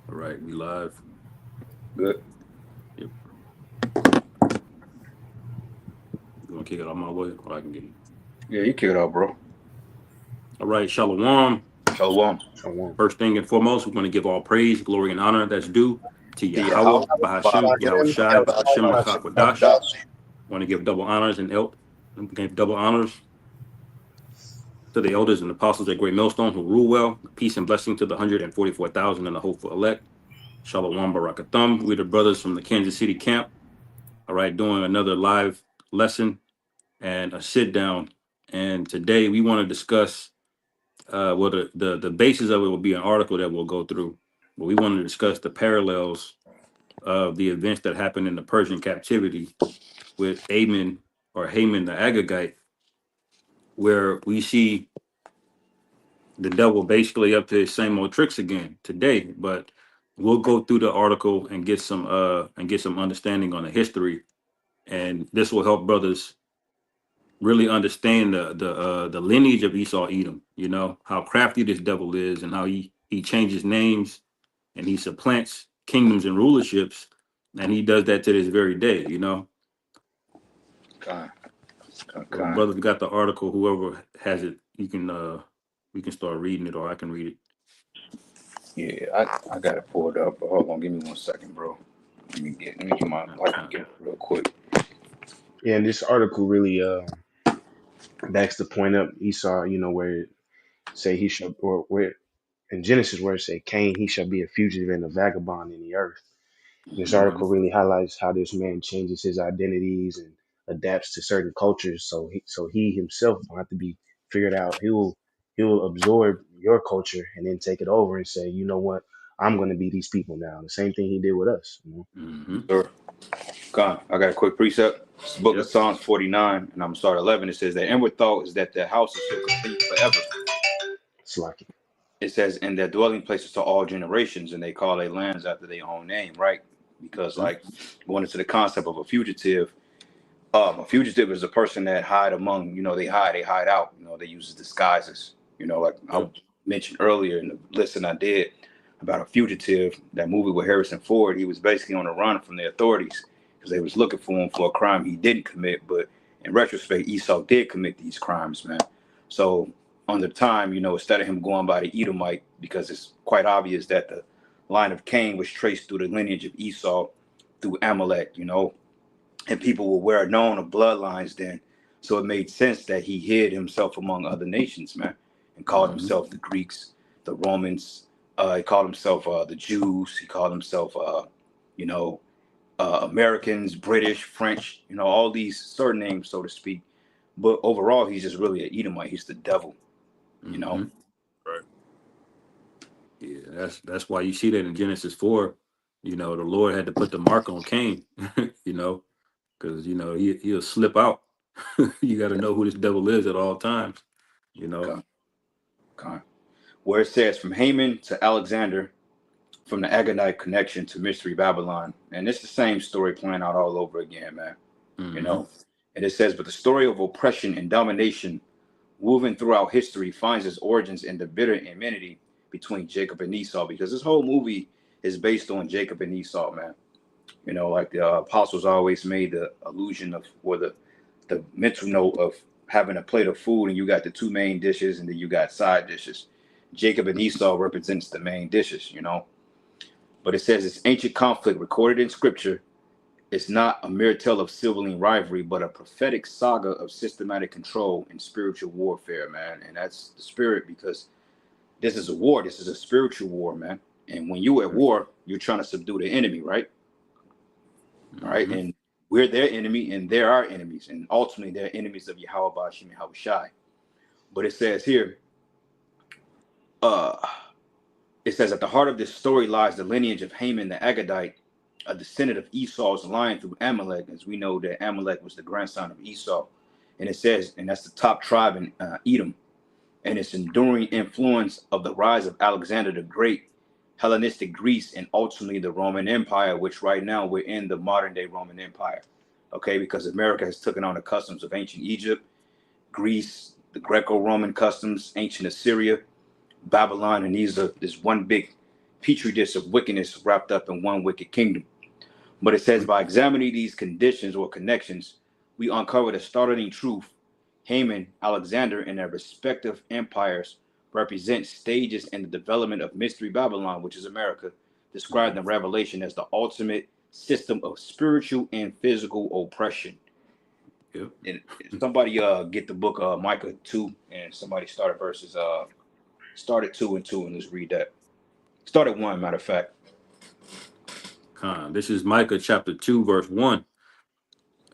All right, we live. Good. Yep. You want to kick it off my way, or I can get it. Yeah, you kick it off, bro. All right, Shalom. Shalom. Shalom. First thing and foremost, we want to give all praise, glory, and honor that's due to To your house, Yahweh, Bahashem, Yahweh Hashem, Shai, Yahweh Shai, Bahashem, Hashem, Rakak, Wadash. Yahweh. Want to give double honors and give double honors to the elders and apostles at Great Millstone who rule well. Peace and blessing to the 144,000 and the hopeful elect. Shalom Barakathum. We're the brothers from the Kansas City camp. All right, doing another live lesson and a sit down. And today we want to discuss well the basis of it will be an article that we'll go through. But we want to discuss the parallels of the events that happened in the Persian captivity with Haman the Agagite, where we see the devil basically up to his same old tricks again today. But we'll go through the article and get some understanding on the history, and this will help brothers really understand the lineage of Esau Edom. You know how crafty this devil is, and how he changes names and he supplants kingdoms and rulerships, and he does that to this very day. You know, Con, so con. brothers got the article. Whoever has it, you can we can start reading it, or I can read it. Yeah, I got it pulled up, but hold on, give me 1 second, bro. Let me get my light Okay. get real quick. Yeah, and this article really backs the point up. Esau, where it say he shall, or where in Genesis where it say Cain, he shall be a fugitive and a vagabond in the earth. This Hmm. Hmm. article really highlights how this man changes his identities and adapts to certain cultures. So he himself don't have to be figured out. He will absorb your culture and then take it over and say, you know what, I'm going to be these people now. The same thing he did with us. Hmm. Sir, con. I got a quick precept. It's the book of Yep. Psalms 49, and I'm gonna start 11. It says, "The inward thought is that the house is still complete forever." It's like, It says, "And their dwelling places to all generations, and they call their lands after their own name," right? Because, Hmm. like, going into the concept of a fugitive is a person that hide among, they hide out, they use disguises. Like I Yep. mentioned earlier in the listen I did about a fugitive, that movie with Harrison Ford. He was basically on a run from the authorities because they was looking for him for a crime he didn't commit. But in retrospect, Esau did commit these crimes, man. So on the time, instead of him going by the Edomite, because it's quite obvious that the line of Cain was traced through the lineage of Esau through Amalek, and people were known of bloodlines then. So it made sense that he hid himself among other nations, man, and called Hmm. himself the Greeks, the Romans. He called himself the Jews. He called himself, you know, Americans, British, French, all these surnames, so to speak. But overall, he's just really an Edomite. He's the devil, you know. Hmm. Right. Yeah, that's why you see that in Genesis 4. You know, the Lord had to put the mark on Cain. You know, because he'll slip out. You got to know who this devil is at all times. You know. Con, con. Where it says from Haman to Alexander, from the Agagite connection to Mystery Babylon. And it's the same story playing out all over again, man. You Hmm. know, and it says, but the story of oppression and domination woven throughout history finds its origins in the bitter enmity between Jacob and Esau, because this whole movie is based on Jacob and Esau, man. Like the apostles always made the allusion of, or the mental note of having a plate of food and you got the two main dishes and then you got side dishes. Jacob and Esau represents the main dishes, but it says this ancient conflict recorded in scripture is not a mere tale of sibling rivalry, but a prophetic saga of systematic control and spiritual warfare, man. And that's the spirit, because this is a war. This is a spiritual war, man. And when you're at war, you're trying to subdue the enemy, right? All right. Hmm. And we're their enemy and they're our enemies. And ultimately, they're enemies of Yahweh Bashim Yahweh Shai. But it says here, uh, it says, at the heart of this story lies the lineage of Haman the Agagite, a descendant of Esau's line through Amalek, as we know that Amalek was the grandson of Esau. And it says, and that's the top tribe in Edom, and its enduring influence of the rise of Alexander the Great, Hellenistic Greece, and ultimately the Roman Empire, which right now we're in the modern day Roman Empire. Okay, because America has taken on the customs of ancient Egypt, Greece, the Greco-Roman customs, ancient Assyria, Babylon, and these are this one big, petri dish of wickedness wrapped up in one wicked kingdom. But it says, by examining these conditions or connections, we uncover the startling truth. Haman, Alexander, and their respective empires represent stages in the development of Mystery Babylon, which is America, described in Revelation as the ultimate system of spiritual and physical oppression. Yep. And somebody get the book Micah 2, and somebody start at verses start at 2 and 2, and let's read that. Start at 1, matter of fact. This is Micah chapter 2, verse 1.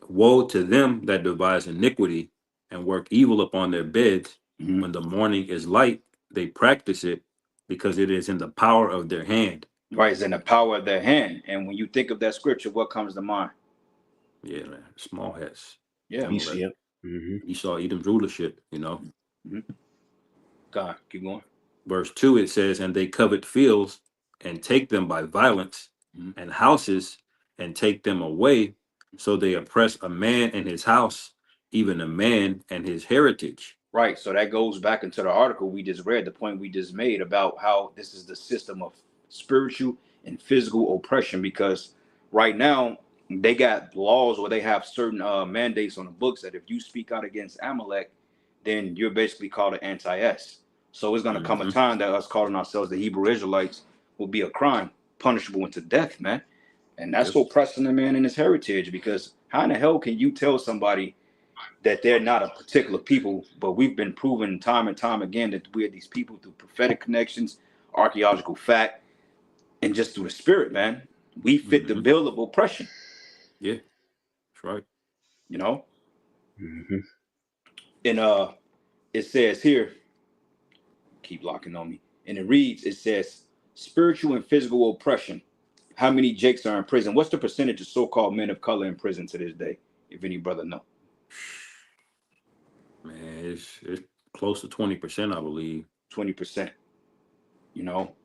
Woe to them that devise iniquity and work evil upon their beds. Mhm. When the morning is light, they practice it because it is in the power of their hand. Right, it's in the power of their hand. And when you think of that scripture, what comes to mind? Yeah, man. Small hats. Yeah. Yep. Esau, Edom's rulership, Mm-hmm. God, keep going. Verse 2, it says, and they covet fields and take them by violence, and houses and take them away. So they oppress a man and his house, even a man and his heritage. Right. So that goes back into the article we just read, the point we just made about how this is the system of spiritual and physical oppression. Because right now they got laws where they have certain mandates on the books that if you speak out against Amalek, then you're basically called an anti-S. So it's going to come a time that us calling ourselves the Hebrew Israelites will be a crime, punishable into death, man. And that's oppressing the man and his heritage. Because how in the hell can you tell somebody that they're not a particular people, but we've been proven time and time again that we're these people through prophetic connections, archaeological fact, and just through the spirit, man. We fit the bill of oppression. Yeah, that's right. You know? And it says here, keep locking on me, and it reads, it says, spiritual and physical oppression. How many Jakes are in prison? What's the percentage of so-called men of color in prison to this day? If any brother know. Man, it's close to 20%, I believe. 20%. You know,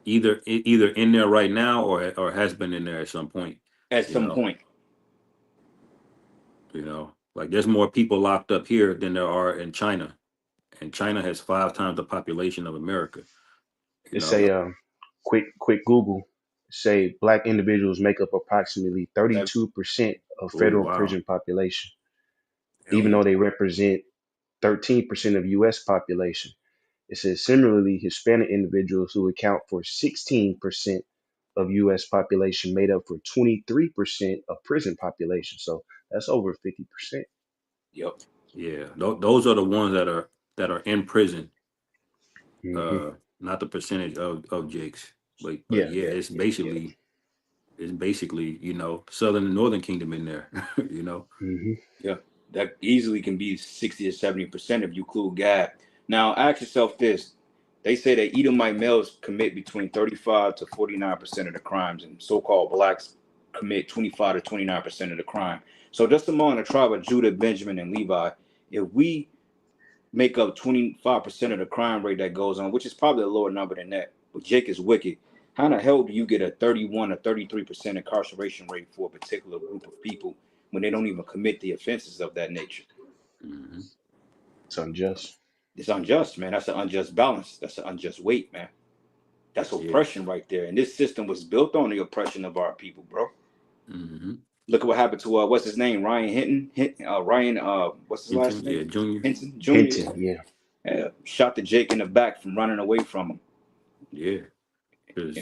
either in there right now or has been in there at some point. At some point. Like there's more people locked up here than there are in China, and China has 5 times the population of America. Let's say quick Google say black individuals make up approximately 32% of federal prison population, even though they represent 13% of U.S. population. It says similarly, Hispanic individuals who account for 16% of U.S. population made up for 23% of prison population. So that's over 50%. Yep. Yeah, those are the ones that are in prison. Not the percentage of Jakes, but yeah, it's basically Southern and Northern Kingdom in there. Yeah, that easily can be 60 or 70% if you include Gad. Now, ask yourself this: they say that Edomite males commit between 35 to 49% of the crimes, and so-called blacks commit 25 to 29% of the crime. So, just among the tribe of Judah, Benjamin, and Levi, if we make up 25% of the crime rate that goes on, which is probably a lower number than that, but Jake is wicked. How the hell do you get a 31 or 33% incarceration rate for a particular group of people when they don't even commit the offenses of that nature? It's unjust. It's unjust, man. That's an unjust balance. That's an unjust weight, man. That's oppression right there. And this system was built on the oppression of our people, bro. Look at what happened to what's his name, Ryan Hinton. Ryan, what's his last name? Yeah, Junior. Hinton, Jr. Hinton, yeah. Shot the Jake in the back from running away from him. Yeah, because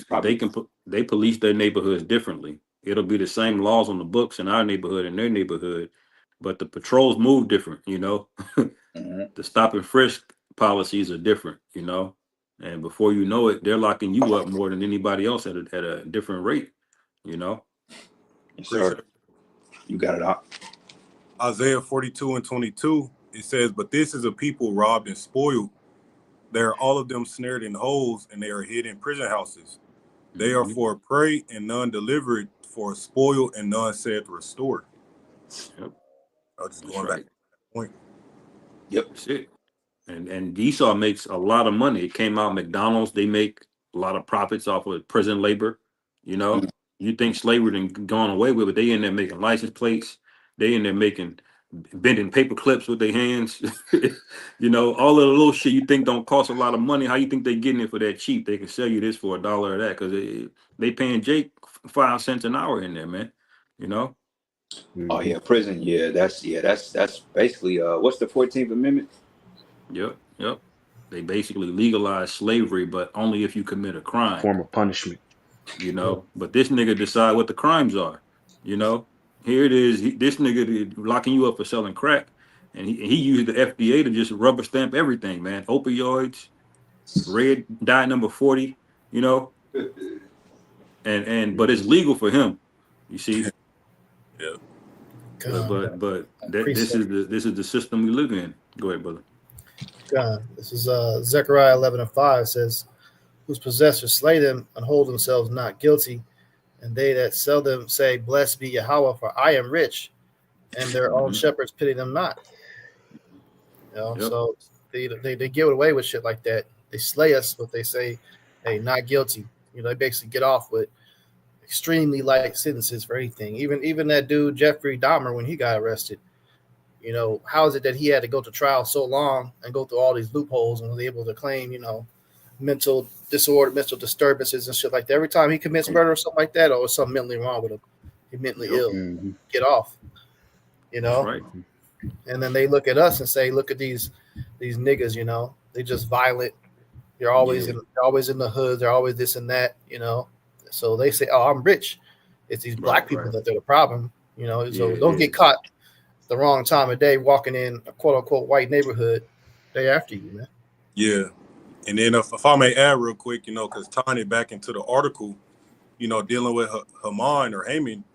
they police their neighborhoods differently. It'll be the same laws on the books in our neighborhood and their neighborhood, but the patrols move different. The stop and frisk policies are different. And before you know it, they're locking you up more than anybody else at a different rate. Yes, sir. You got it out. Isaiah 42:22, it says, but this is a people robbed and spoiled. They are all of them snared in holes, and they are hid in prison houses. They are for prey, and none delivered, for spoil, and none said restored. Yep. I was just going back to that point. Yep. That's it. And Esau makes a lot of money. It came out McDonald's, they make a lot of profits off of prison labor. You think slavery done gone away with, but they in there making license plates. They in there making bending paper clips with their hands. You know, all of the little shit you think don't cost a lot of money. How you think they getting it for that cheap? They can sell you this for $1 or that because they paying Jake 5 cents an hour in there, man. You know. Oh yeah, prison. That's basically what's the 14th Amendment? Yep. They basically legalize slavery, but only if you commit a crime. Form of punishment. You know, but this nigga decide what the crimes are. You know, here it is. This nigga locking you up for selling crack, and he used the FDA to just rubber stamp everything, man. Opioids, red dye number 40. You know, and but it's legal for him. You see. Yeah. But this is the system we live in. Go ahead, brother. This is Zechariah 11:5 says, "Whose possessors slay them and hold themselves not guilty, and they that sell them say, Blessed be Yahweh, for I am rich, and their own shepherds pity them not." You know, so they get away with shit like that. They slay us, but they say, "Hey, not guilty." You know, they basically get off with extremely light sentences for anything. Even that dude Jeffrey Dahmer, when he got arrested, you know, how is it that he had to go to trial so long and go through all these loopholes and was able to claim, you know, mental disorder, mental disturbances and shit like that? Every time he commits murder or something like that, or something mentally wrong with him, he mentally ill, get off, you know. That's right. And then they look at us and say, "Look at these niggas, you know, they just violent. They're always in the hood. They're always this and that, you know." So they say, "Oh, I'm rich." It's these black people that they're the problem, you know. So don't get caught the wrong time of day walking in a quote unquote white neighborhood. They after you, man. Yeah. And then if I may add real quick, you know, because tying it back into the article, you know, dealing with Haman or Haman,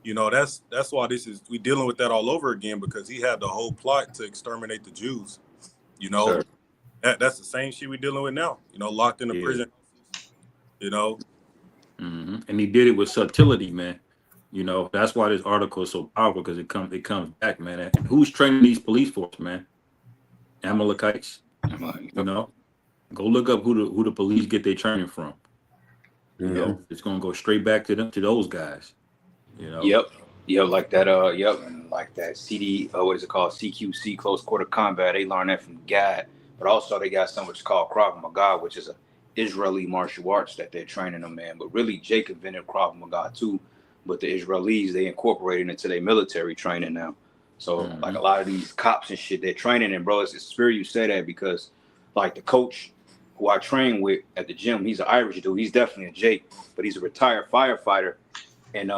you know, that's why we dealing with that all over again, because he had the whole plot to exterminate the Jews. You know, that's the same shit we dealing with now. You know, locked in the prison. You know, and he did it with subtlety, man. You know, that's why this article is so powerful, because it comes back, man. And who's training these police force, man? Amalekites. You know, go look up who the police get their training from. You know, it's gonna go straight back to those guys. You know. Like that. And like that CD. What is it called? CQC, close quarter combat. They learned that from God, but also they got something which is called Krav Maga, which is a Israeli martial arts that they're training them in. But really, Jake invented Krav Maga too. But the Israelis, they incorporated it into their military training now. So like a lot of these cops and shit, they're training. And bro, it's spirit you say that, because like the coach who I train with at the gym, he's an Irish dude. He's definitely a Jake, but he's a retired firefighter. And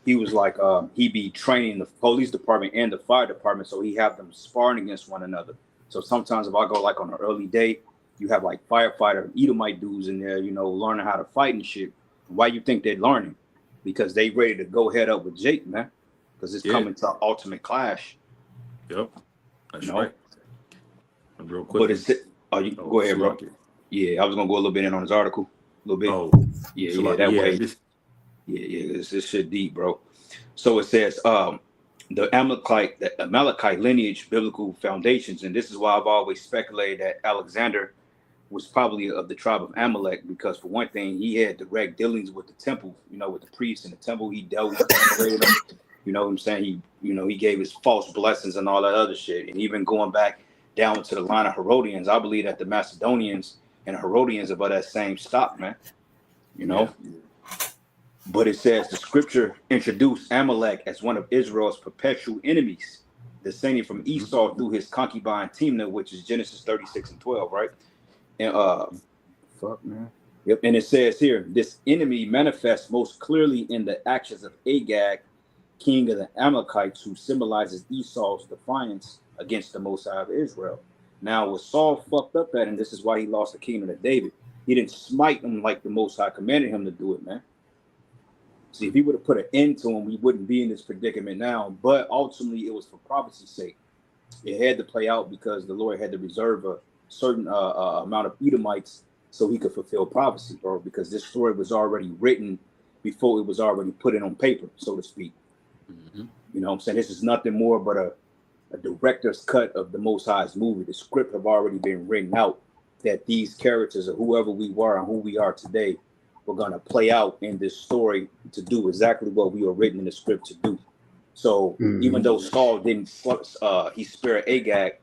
he was like, he be training the police department and the fire department. So he have them sparring against one another. So sometimes if I go like on an early day, you have like firefighter Edomite dudes in there, you know, learning how to fight and shit. Why you think they're learning? Because they ready to go head up with Jake, man. Because it's coming to ultimate clash. Yep. That's right. Real quick. But it's go ahead, bro. Yeah, I was gonna go a little bit in on his article. A little bit. Way. This shit deep, bro. So it says the Amalekite lineage, biblical foundations, and this is why I've always speculated that Alexander was probably of the tribe of Amalek, because for one thing, he had direct dealings with the temple, you know, with the priests in the temple. He dealt with them, you know what I'm saying? He gave his false blessings and all that other shit. And even going back down to the line of Herodians, I believe that the Macedonians and Herodians are about that same stock, man. You know? Yeah. But it says the scripture introduced Amalek as one of Israel's perpetual enemies, descending from Esau through his concubine Timnah, which is Genesis 36:12, right? And and it says here, this enemy manifests most clearly in the actions of Agag, king of the Amalekites, who symbolizes Esau's defiance against the Most High of Israel. Now, what Saul fucked up at, and this is why he lost the kingdom to David, he didn't smite him like the Most High commanded him to do it, man. See, if he would have put an end to him, we wouldn't be in this predicament now. But ultimately, it was for prophecy's sake. It had to play out because the Lord had to reserve a certain amount of Edomites so he could fulfill prophecy, bro, because this story was already written before it was already put in on paper, so to speak. You know what I'm saying? This is nothing more but a director's cut of the Most High's movie. The script have already been written out that these characters, or whoever we were and who we are today, we're going to play out in this story to do exactly what we were written in the script to do. So even Mhm. though Saul didn't, he spared Agag.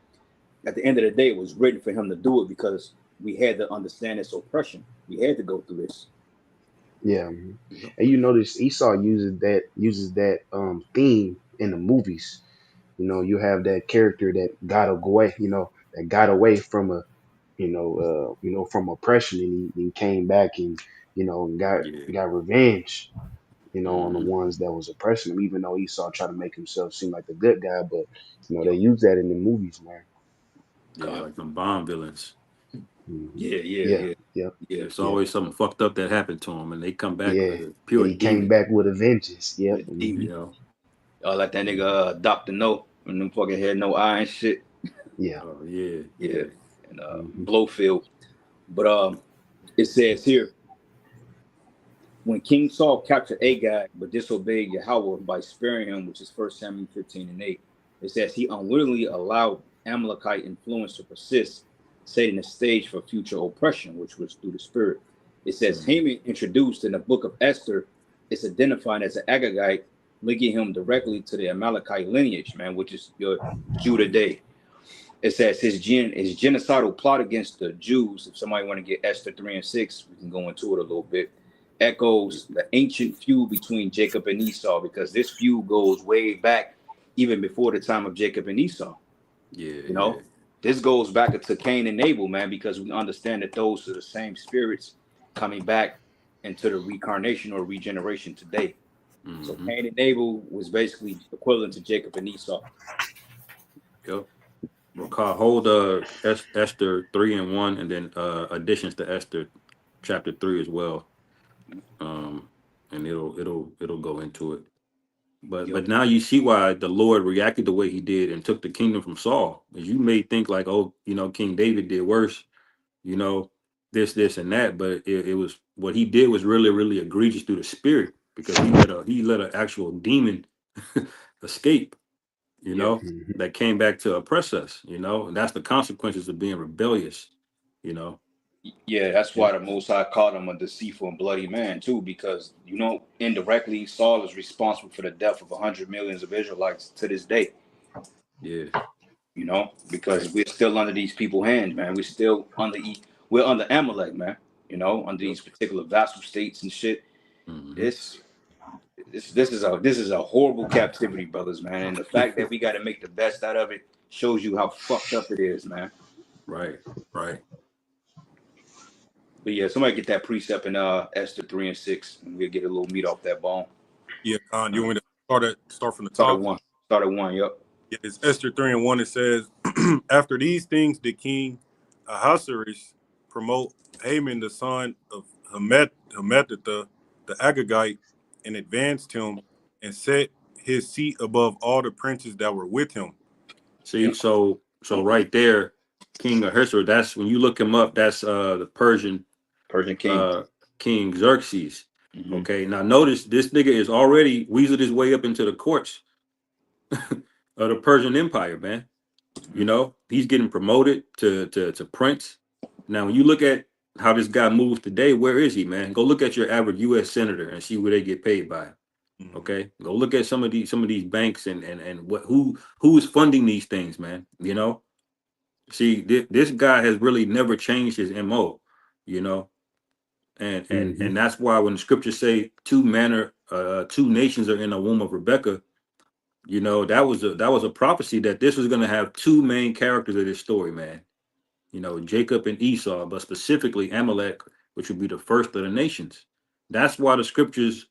At the end of the day, it was written for him to do it because we had to understand this oppression. We had to go through this. Yeah, and you notice Esau uses that theme in the movies. You know, you have that character that got away. You know, that got away from from oppression, and he came back and got Yeah. got revenge. On the Hmm. ones that was oppressing him. Even though Esau tried to make himself seem like the good guy, but they Yo, use that in the movies, man. Yeah, God. like some Bond villains. Hmm. Yeah, yeah, Yeah, yeah, yeah, yeah. It's yeah, always something fucked up that happened to them, and they come back yeah. as a And pure he came demon. back with a vengeance. Yep. The Hmm. demon. You know. Like that nigga Doctor No, and them fucking had no eye and shit. Yeah. Oh yeah, Yeah, yeah. and Hmm. Blowfield. But it says here, when King Saul captured Agag but disobeyed Yahweh by sparing him, which is 1 Samuel 15 and 8, it says he unwittingly allowed Amalekite influence to persist, setting the stage for future oppression, which was through the spirit. It says Mhm. Haman introduced in the book of Esther is identified as an Agagite, linking him directly to the Amalekite lineage, man, which is your Judah day. It says his genocidal plot against the Jews. If somebody want to get Esther 3 and 6, we can go into it a little bit. Echoes the ancient feud between Jacob and Esau, because this feud goes way back, even before the time of Jacob and Esau. Yeah, You yeah. know, this goes back into Cain and Abel, man, because we understand that those are the same spirits coming back into the reincarnation or regeneration today. So Hmm. Cain and Abel was basically equivalent to Jacob and Esau. Yep. Recall hold Esther 3 and 1, and then additions to Esther chapter 3 as well. Um, and it'll go into it. Yep. But now you see why the Lord reacted the way he did and took the kingdom from Saul. As you may think like, oh, King David did worse, you know, this and that, but it was what he did was really, really egregious through the spirit, because he let an actual demon escape, Yep. Hmm. that came back to oppress us, and that's the consequences of being rebellious, you know. Yeah, that's Yeah. why the Most High called him a deceitful and bloody man too, because indirectly Saul is responsible for the death of 100 millions of Israelites to this day. Yeah, Because right. we're still under these people's hands, man. We're under Amalek, man. Under Yep. these particular vassal states and shit. Hmm. It's this is a horrible captivity, brothers, man. And the fact that we got to make the best out of it shows you how fucked up it is, man. Right, right. But yeah, somebody get that precept in Esther 3 and 6, and we'll get a little meat off that bone. Yeah, Khan, you Uh, want me to start from the Start at top? one. Start at one. Yep. Yeah, it's Esther 3 and 1. It says, after these things, the king Ahasuerus promote Haman, the son of Hammedatha, the Agagite, and advanced him and set his seat above all the princes that were with him. See, Yep. so right there, King Ahasuerus. That's when you look him up. That's the Persian Persian king. uh King Xerxes. Hmm. Okay, now notice this nigga is already weaseled his way up into the courts of the Persian Empire, man. He's getting promoted to prince. Now, when you look at how this guy moves today, where is he, man? Go look at your average U.S. senator and see where they get paid by. Mhm. Okay, go look at some of these banks and who is funding these things, man. See, this guy has really never changed his mo. You know, and and Hmm. and that's why when the scriptures say two nations are in the womb of Rebecca, that was a prophecy that this was going to have two main characters of this story, man. Jacob and Esau, but specifically Amalek, which would be the first of the nations. That's why the scriptures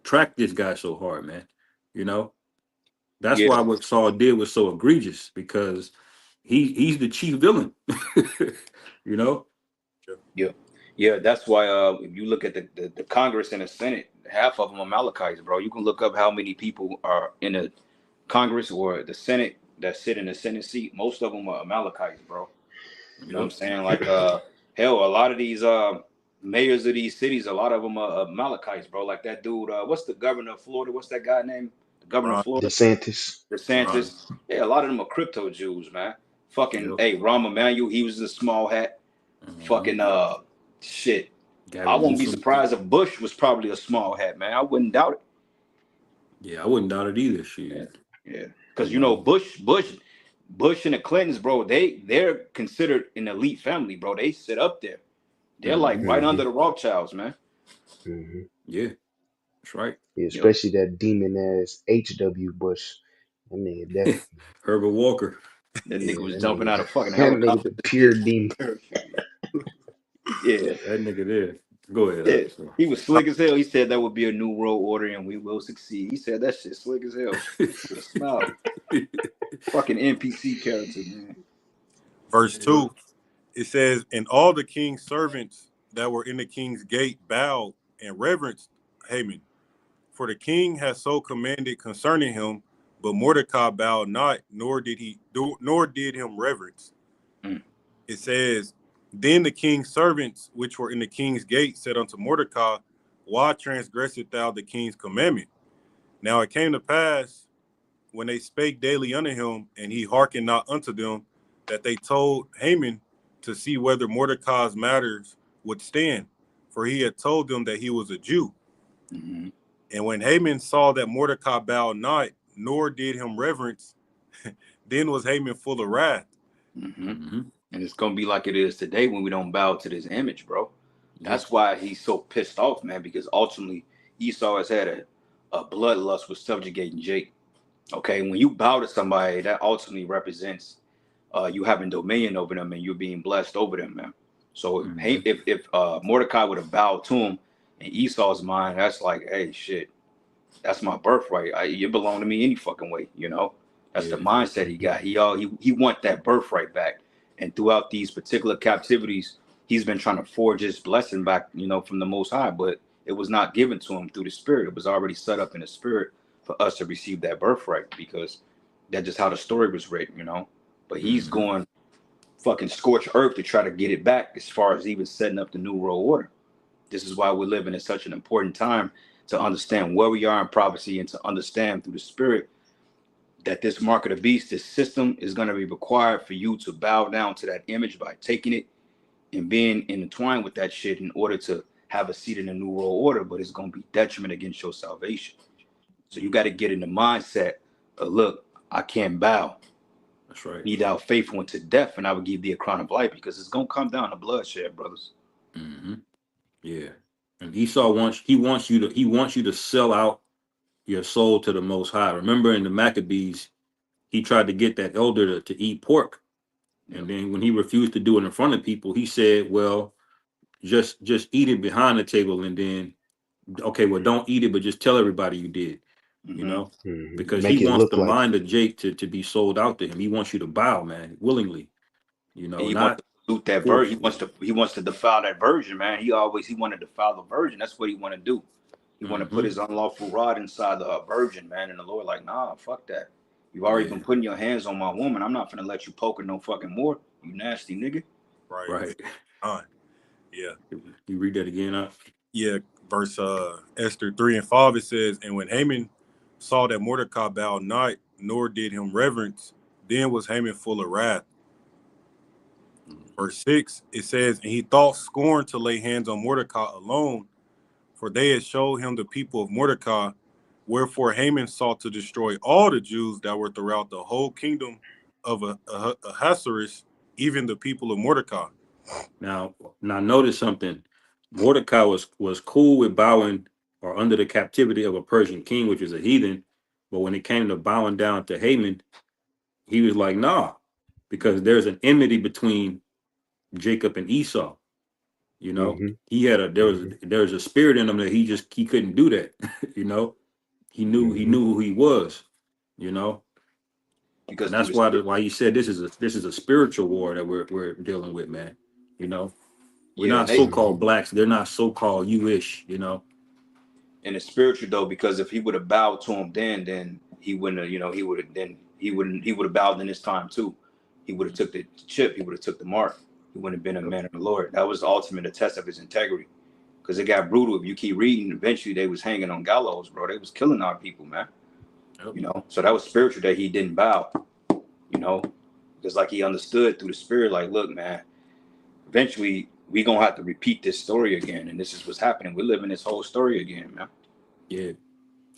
track this guy so hard, man. You know, that's Yeah. why what Saul did was so egregious, because he's the chief villain. you know? Yeah. Yeah. That's why if you look at the Congress and the Senate, half of them are Amalekites, bro. You can look up how many people are in the Congress or the Senate that sit in the Senate seat. Most of them are Amalekites, bro. You know what I'm Yep. saying? Like hell, a lot of these mayors of these cities, a lot of them are Amalekites, bro. Like that dude, what's the governor of Florida? What's that guy name? The governor of Ron, Florida? DeSantis. Right. DeSantis. Yeah, a lot of them are crypto Jews, man. Fucking Yep. hey, Rahm Emanuel, he was a small hat. Hmm. Fucking shit. I Gavin won't be Newsom. surprised if Bush was probably a small hat, man. I wouldn't doubt it. Yeah, I wouldn't doubt it either. Yeah, Shit. yeah. Because you know Bush and the Clintons, bro. They're considered an elite family, bro. They sit up there. They're like Mm-hmm. right under the Rothschilds, man. Yeah, that's right. Yeah, You know, especially that demon ass H.W. Bush. That nigga definitely. Herbert Walker. that nigga Yeah, was that jumping nigga. out of fucking That nigga helicopters the and pure shit. demon. Yeah, That nigga there. Go ahead. yeah. So. He was slick as hell. He said that would be a new world order and we will succeed. He said that shit slick as hell with a smile. Fucking NPC character, man. Verse 2, it says, and all the king's servants that were in the king's gate bowed and reverenced Haman. For the king has so commanded concerning him, but Mordecai bowed not, nor did him reverence. Mm. It says, then the king's servants which were in the king's gate said unto Mordecai, why transgressest thou the king's commandment? Now it came to pass, when they spake daily unto him, and he hearkened not unto them, that they told Haman to see whether Mordecai's matters would stand, for he had told them that he was a Jew. Mm-hmm. And when Haman saw that Mordecai bowed not, nor did him reverence, then was Haman full of wrath. Mm-hmm. Mm-hmm. And it's gonna be like it is today when we don't bow to this image, bro. Yeah. That's why he's so pissed off, man, because ultimately Esau has had a bloodlust with subjugating Jake. Okay, when you bow to somebody, that ultimately represents you having dominion over them and you being blessed over them, man. So Mhm. if Mordecai would have bowed to him in Esau's mind, that's like, hey, shit, that's my birthright. You belong to me any fucking way, you know. That's the Yeah. mindset he got. He want that birthright back. And throughout these particular captivities, he's been trying to forge his blessing back, you know, from the Most High, but it was not given to him through the Spirit. It was already set up in the Spirit for us to receive that birthright because that's just how the story was written, you know. But he's Mhm. going fucking scorch earth to try to get it back as far as even setting up the new world order. This is why we're living in such an important time to understand where we are in prophecy and to understand through the Spirit that this mark of the beast, this system is going to be required for you to bow down to that image by taking it and being intertwined with that shit in order to have a seat in the new world order, but it's going to be detriment against your salvation. So you got to get in the mindset of, look, I can't bow. That's right. Be thou faithful unto death, and I will give thee a crown of life, because it's going to come down to bloodshed, brothers. Mm-hmm. Yeah. And Esau wants you to sell out your soul to the Most High. Remember in the Maccabees, he tried to get that elder to eat pork, and then when he refused to do it in front of people, he said, "Well, just eat it behind the table, and then okay, well, don't eat it, but just tell everybody you did." You Mm-hmm. know, because he Make it wants look the like. mind of Jake to be sold out to him. He wants you to bow, man, willingly. You And know, he wants not to pollute that virgin. forcefully. He wants to defile that virgin, man. He want to defile the virgin. That's what he want to do. He want to put Mm-hmm. his unlawful rod inside the virgin, man. And the Lord like, nah, fuck that. You've already Yeah. been putting your hands on my woman. I'm not gonna let you poke her no fucking more. You nasty nigga. Right. Right. Yeah. You read that again, huh? Yeah. Verse Esther 3 and 5, it says, and when Haman saw that Mordecai bowed not, nor did him reverence, then was Haman full of wrath. Verse 6, it says, and he thought scorn to lay hands on Mordecai alone, for they had showed him the people of Mordecai. Wherefore Haman sought to destroy all the Jews that were throughout the whole kingdom of Ahasuerus, even the people of Mordecai. Now notice something. Mordecai was cool with bowing or under the captivity of a Persian king, which is a heathen. But when it came to bowing down to Haman, he was like, nah, because there's an enmity between Jacob and Esau. You know, Mm-hmm. he had there was a spirit in him that he couldn't do that. You know, he Mm-hmm. knew who he was. You know, and Because through that's the spirit, why he said this is a spiritual war that we're dealing with, man. You know, we're yeah, and not they so-called blacks. They're not so-called you-ish, you know. in the spiritual though, because if he would have bowed to him then he wouldn't have, he would have bowed in his time too. He would have took the chip, he would have took the mark. He wouldn't have been a Yep. man of the Lord. That was the ultimate test of his integrity. Because it got brutal. If you keep reading, eventually they was hanging on gallows, bro. They was killing our people, man. Yep. You know, so that was spiritual that he didn't bow. You know, because like he understood through the spirit, like, look, man, eventually we gonna have to repeat this story again, and this is what's happening. We're living this whole story again, man. Yeah.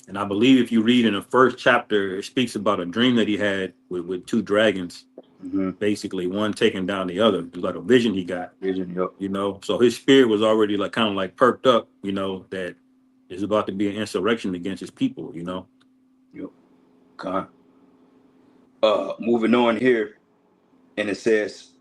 And I believe if you read in the first chapter, it speaks about a dream that he had with two dragons, Mm-hmm. basically one taking down the other. It was like a vision he got, Vision. Yep. you know. So his spirit was already like kind of like perked up, you know, that there's about to be an insurrection against his people, you know. Yep. Okay. Moving on here, and it says,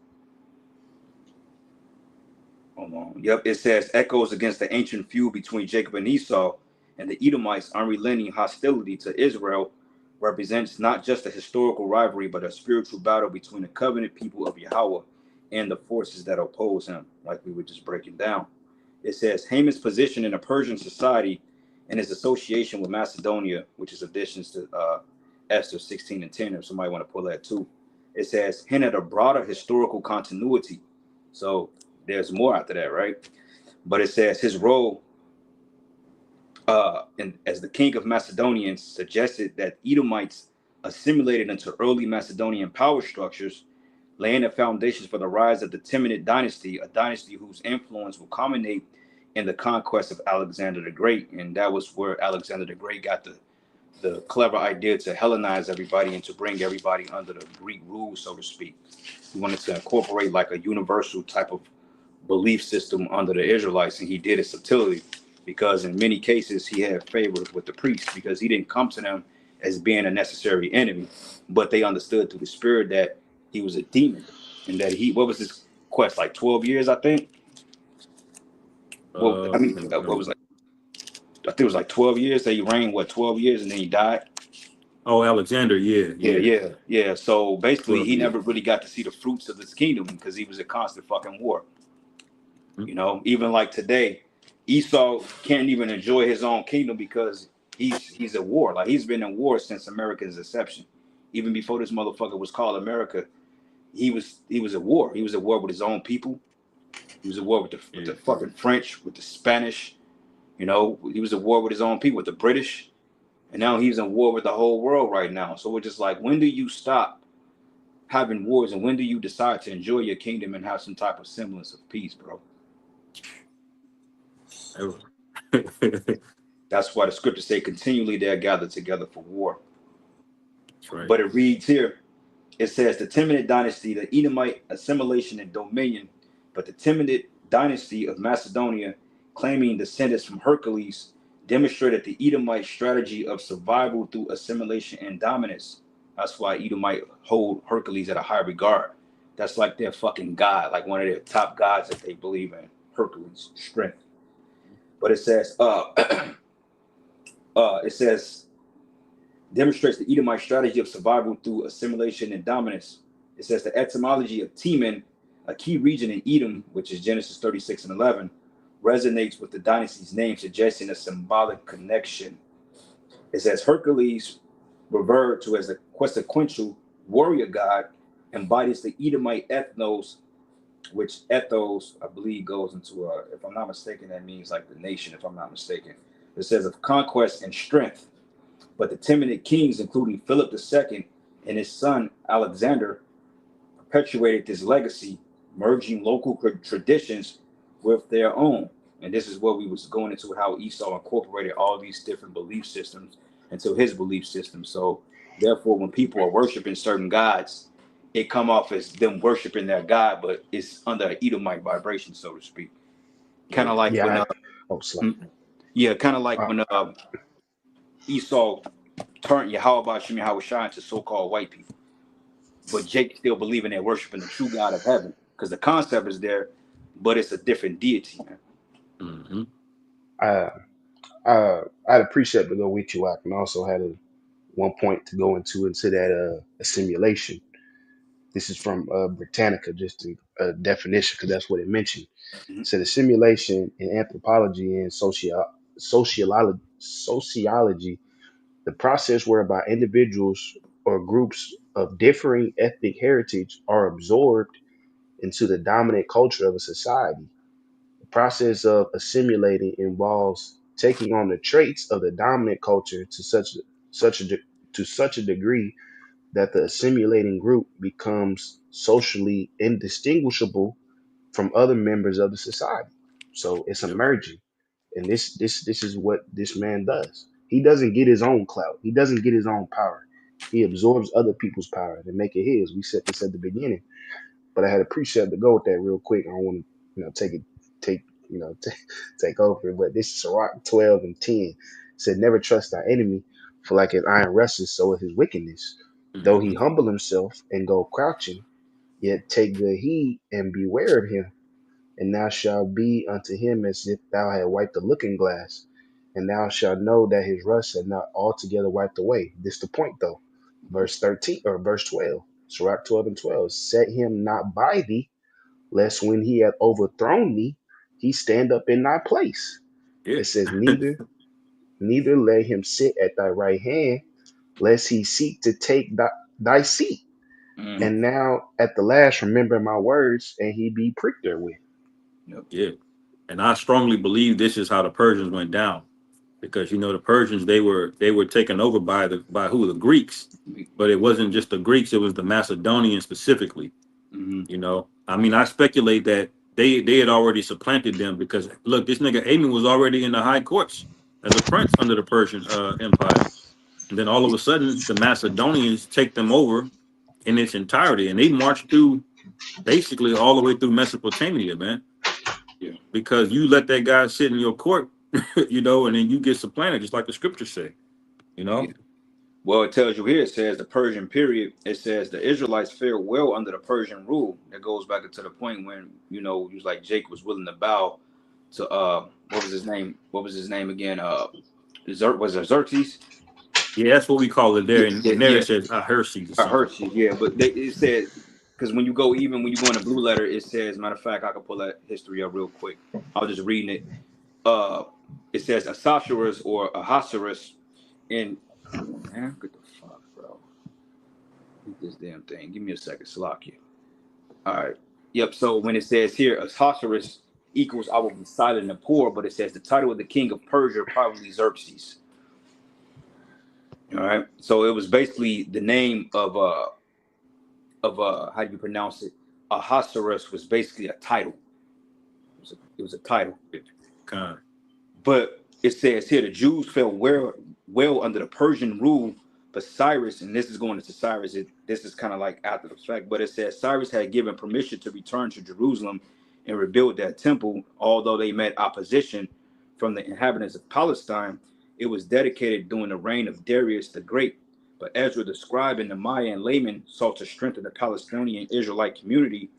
hold on. Yep, it says echoes against the ancient feud between Jacob and Esau and the Edomites' unrelenting hostility to Israel represents not just a historical rivalry, but a spiritual battle between the covenant people of Yahweh and the forces that oppose him, like we were just breaking down. It says Haman's position in a Persian society and his association with Macedonia, which is additions to Esther 16 and 10, if somebody want to pull that too. It says hint at a broader historical continuity. So there's more after that, right? But it says his role as the king of Macedonians suggested that Edomites assimilated into early Macedonian power structures, laying the foundations for the rise of the Timonid dynasty, a dynasty whose influence will culminate in the conquest of Alexander the Great. And that was where Alexander the Great got the clever idea to Hellenize everybody and to bring everybody under the Greek rule, so to speak. He wanted to incorporate like a universal type of belief system under the Israelites, and he did it subtly because in many cases he had favors with the priests because he didn't come to them as being a necessary enemy, but they understood through the spirit that he was a demon and that he, what was his quest, like 12 years, I think. Well, I mean, what was like, I think it was like 12 years that he reigned, 12 years, and then he died. Oh, Alexander, yeah. So basically, 12 he years. never really got to see the fruits of his kingdom because he was a constant fucking war. You know, even like today, Esau can't even enjoy his own kingdom because he's at war. Like he's been in war since America's inception. Even before this motherfucker was called America, he was at war. He was at war with his own people. He was at war with the fucking French, with the Spanish. You know, he was at war with his own people, with the British. And now he's in war with the whole world right now. So we're just like, when do you stop having wars and when do you decide to enjoy your kingdom and have some type of semblance of peace, bro? That's why the scriptures say continually they are gathered together for war. That's right. But it reads here, it says the Timonid dynasty, the Edomite assimilation and dominion, but the Timonid dynasty of Macedonia, claiming descendants from Hercules, demonstrated the Edomite strategy of survival through assimilation and dominance. That's why Edomite hold Hercules at a high regard. That's like their fucking god, like one of their top gods that they believe in, Hercules, strength. But it says, demonstrates the Edomite strategy of survival through assimilation and dominance. It says the etymology of Teman, a key region in Edom, which is Genesis 36 and 11, resonates with the dynasty's name, suggesting a symbolic connection. It says Hercules, referred to as a quintessential warrior god, embodies the Edomite ethnos, which ethos, I believe, goes into, if I'm not mistaken, that means like the nation, if I'm not mistaken. It says of conquest and strength. But the Timonid kings, including Philip II and his son Alexander, perpetuated this legacy, merging local traditions with their own. And this is what we was going into, how Esau incorporated all these different belief systems into his belief system. So therefore, when people are worshiping certain gods, it come off as them worshiping their god, but it's under an Edomite vibration, so to speak. Kind of like when, kind of like when Esau turned Yahweh Shem Yahweh into so-called white people. But Jake still believing they're worshiping the true God of heaven because the concept is there, but it's a different deity, man. Mm-hmm. I had a precept to go with you. I can also had one point to go into that assimilation. This is from Britannica, just a definition because that's what it mentioned. Mm-hmm. So the simulation in anthropology and sociology, the process whereby individuals or groups of differing ethnic heritage are absorbed into the dominant culture of a society. The process of assimilating involves taking on the traits of the dominant culture to such a degree that the assimilating group becomes socially indistinguishable from other members of the society. So it's Yep. emerging, and this is what this man does. He doesn't get his own clout. He doesn't get his own power. He absorbs other people's power and make it his. We said this at the beginning, but I had a precept to go with that real quick. I don't want to, take, take over. But this is Sirach 12 and 10. It said, never trust thy enemy, for like his iron rusteth, so is his wickedness. Though he humble himself and go crouching, yet take good heed and beware of him. And thou shalt be unto him as if thou had wiped the looking glass, and thou shalt know that his rust had not altogether wiped away. This the point though. Verse 13 or verse 12. Sirach 12 and 12. Set him not by thee, lest when he hath overthrown thee, he stand up in thy place. Yeah. It says, neither let him sit at thy right hand, lest he seek to take thy seat. And now at the last, remember my words, and he be pricked therewith. Yeah. And I strongly believe this is how the Persians went down, because the Persians, they were taken over by the Greeks, but it wasn't just the Greeks, it was the Macedonians specifically. I mean, I speculate that they had already supplanted them, because look, this nigga Amen was already in the high courts as a prince under the Persian Empire, and then all of a sudden the Macedonians take them over in its entirety, and they marched through basically all the way through Mesopotamia, man. Yeah. Because you let that guy sit in your court, and then you get supplanted, just like the scriptures say, Yeah. Well, it tells you here, it says the Persian period, it says the Israelites fared well under the Persian rule. It goes back to the point when, it was like Jake was willing to bow to, what was his name? What was his name again? Was it Xerxes? Yeah, that's what we call it there. And there Yeah. it says Ahurses or something. Ahurses, yeah. But it said, because when you go in the blue letter, it says, matter of fact, I can pull that history up real quick. I was just reading it. It says Ahasuerus or Ahasuerus in, man, what the fuck, bro? This damn thing. Give me a second, Salakia. All right. Yep. So when it says here, Ahasuerus equals I will be silent and poor, but it says the title of the king of Persia, probably Xerxes. All right. So it was basically the name of how do you pronounce it? Ahasuerus was basically a title. It was a title. God. But it says here the Jews fell well under the Persian rule, but Cyrus, and this is going into Cyrus, this is kind of like after the fact, but it says Cyrus had given permission to return to Jerusalem and rebuild that temple. Although they met opposition from the inhabitants of Palestine, it was dedicated during the reign of Darius the Great. But Ezra the scribe and Nehemiah and Laman sought to strengthen the Palestinian Israelite community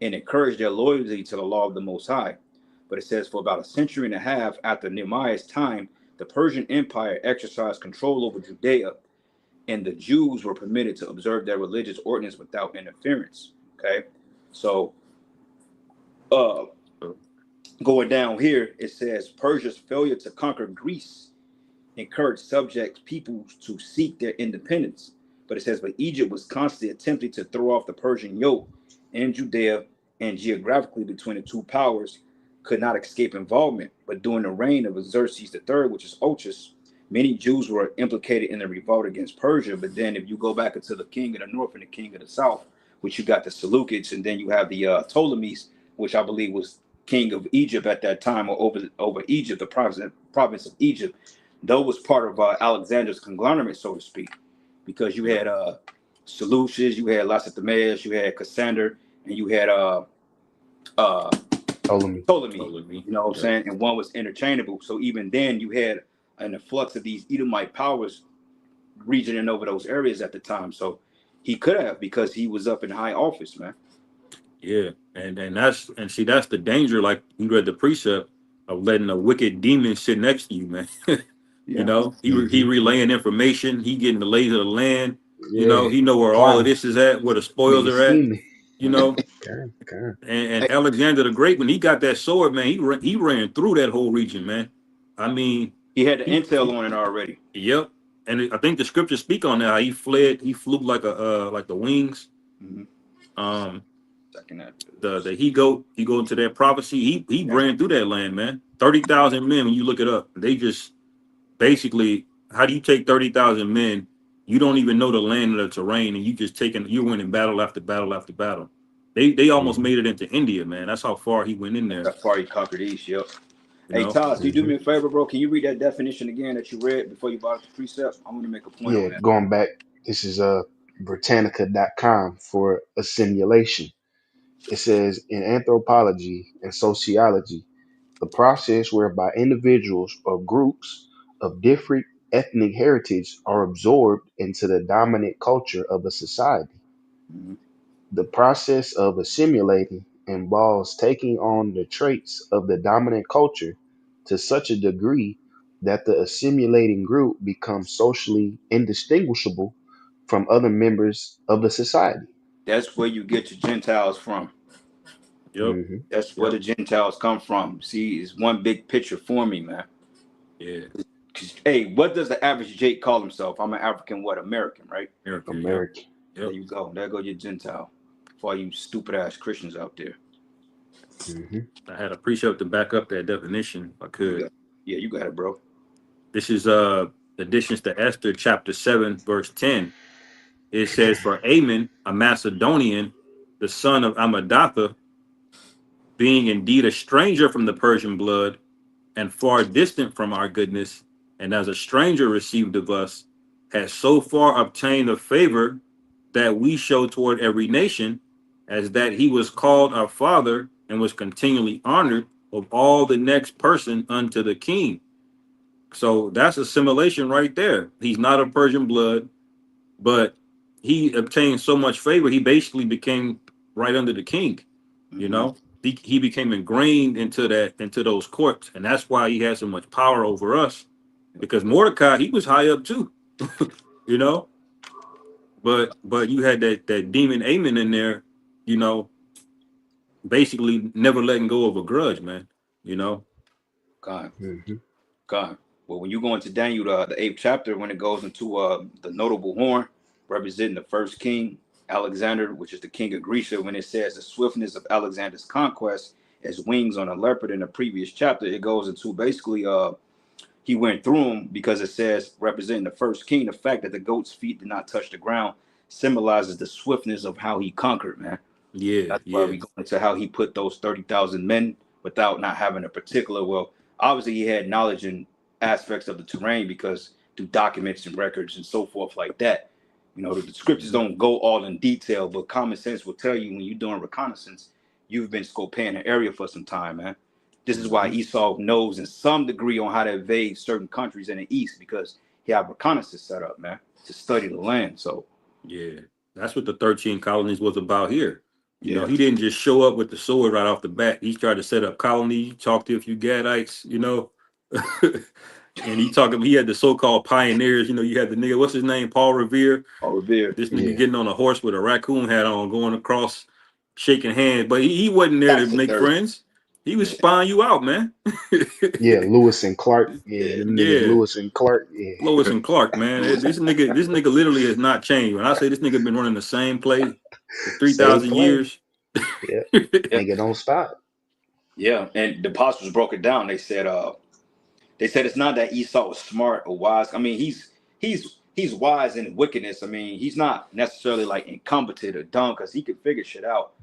and encourage their loyalty to the law of the Most High. But it says for about a century and a half after Nehemiah's time, the Persian Empire exercised control over Judea, and the Jews were permitted to observe their religious ordinance without interference. Okay, so going down here, it says Persia's failure to conquer Greece encouraged subject peoples to seek their independence. But it says, but Egypt was constantly attempting to throw off the Persian yoke, and Judea, and geographically between the two powers, could not escape involvement. But during the reign of Xerxes III, which is Ochus, many Jews were implicated in the revolt against Persia. But then if you go back into the king of the north and the king of the south, which you got the Seleucids, and then you have the Ptolemies, which I believe was king of Egypt at that time, or over Egypt, the province of Egypt. Those was part of Alexander's conglomerate, so to speak, because you had Seleucus, you had Lacedaemonius, you had Cassander, and you had Ptolemy. You know what I'm saying? And one was interchangeable. So even then, you had an influx of these Edomite powers regioning over those areas at the time. So he could have, because he was up in high office, man. Yeah, and that's the danger. Like you read the precept of letting a wicked demon sit next to you, man. Yeah. He relaying information. He getting the lays of the land. Yeah. He know where all of this is at, where the spoils are at. And Alexander the Great, when he got that sword, man, he ran through that whole region, man. I mean, he had the intel on it already. Yep, and I think the scriptures speak on that. How he fled, he flew like the wings. Mm-hmm. The he go into that prophecy. He ran through that land, man. 30,000 men. When you look it up, they just basically. How do you take 30,000 men? You don't even know the land or the terrain, and you're winning battle after battle after battle. They almost made it into India, man. That's how far he went in there. That's far he conquered East, yep. Hey, know. Todd, can you do me a favor, bro? Can you read that definition again that you read before you brought up the precept? I'm going to make a point on Yeah, that. going back, this is Britannica.com for assimilation. It says in anthropology and sociology, the process whereby individuals or groups of different ethnic heritage are absorbed into the dominant culture of a society. Mhm. The process of assimilating involves taking on the traits of the dominant culture to such a degree that the assimilating group becomes socially indistinguishable from other members of the society. That's where you get your Gentiles from. Yep. Hmm. That's where Yep. the Gentiles come from. See, it's one big picture for me, man. Yeah. 'Cause, hey, what does the average Jake call himself? I'm an African, what, American, right? America. Yep. American. There Yep. you go. There go your Gentile. For all you stupid ass Christians out there. Hmm. I had a precept to back up that definition. If I You could. got, yeah, you got it, bro. This is additions to Esther chapter 7, verse 10. It says, for Aman, a Macedonian, the son of Amadatha, being indeed a stranger from the Persian blood and far distant from our goodness, and as a stranger received of us, has so far obtained a favor that we show toward every nation, as that he was called our father and was continually honored of all the next person unto the king. So that's assimilation right there. He's not of Persian blood, but he obtained so much favor, he basically became right under the king. You Hmm. know, he became ingrained into those courts, and that's why he had so much power over us. Because Mordecai, he was high up too, you know. But you had that demon Amen in there, you know, basically never letting go of a grudge, man. You know. God, Hmm. God. Well, when you go into Daniel, the 8th chapter, when it goes into the notable horn, representing the first king, Alexander, which is the king of Greece, when it says the swiftness of Alexander's conquest as wings on a leopard in the previous chapter, it goes into basically he went through them because it says representing the first king, the fact that the goat's feet did not touch the ground symbolizes the swiftness of how he conquered, man. Yeah, That's why yeah, we go into how he put those 30,000 men without not having a particular, well, obviously he had knowledge in aspects of the terrain because through documents and records and so forth like that. You know, the scriptures don't go all in detail, but common sense will tell you when you're doing reconnaissance, you've been scoping an area for some time, man. This is why mhm, Esau knows in some degree on how to invade certain countries in the east because he had reconnaissance set up, man, to study the land. So, yeah. That's what the 13 colonies was about here. You know, yeah, he didn't just show up with the sword right off the bat. He tried to set up colonies, talk to a few Gadites, you know. And he had the so-called pioneers, you know, you had the nigga, what's his name, Paul Revere. all revere. This nigga Yeah. getting on a horse with a raccoon hat on, going across, shaking hands. But he wasn't there to That's the make third. friends. He was Yeah, spying you out, man. Yeah, Lewis and Clark. Yeah, yeah. them niggas Yeah. Lewis and Clark. Yeah. Lois and Clark, man. This nigga literally has not changed. When I say this nigga been running the same play for Same 3,000 play. years. Yeah. Yeah. Nigga don't stop. Yeah, and the apostles broke it down. They said it's not that Esau was smart or wise. I mean, he's wise in wickedness. I mean, he's not necessarily like incompetent or dumb because he could figure shit out,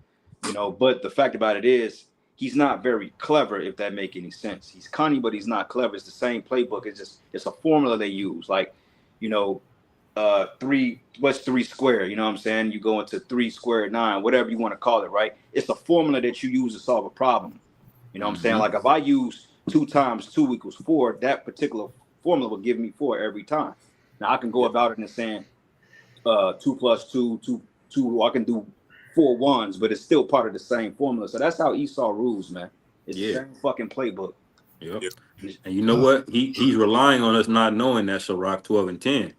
you know. But the fact about it is, he's not very clever. If that make any sense, he's cunning, but he's not clever. It's the same playbook. It's a formula they use. Like, you know, what's 3 squared? You know what I'm saying? You go into 3 squared 9, whatever you want to call it, right? It's a formula that you use to solve a problem. You know what I'm saying? Mhm. Like if I use 2 times 2 equals 4, that particular formula will give me 4 every time. Now I can go Yeah. about it and saying 2 plus 2, 2, 2. I can do 4 ones, but it's still part of the same formula. So that's how Esau rules, man. It's the Yeah. same fucking playbook. Yep. Yep. And you know what? He's relying on us not knowing that Sirach 12 and 10.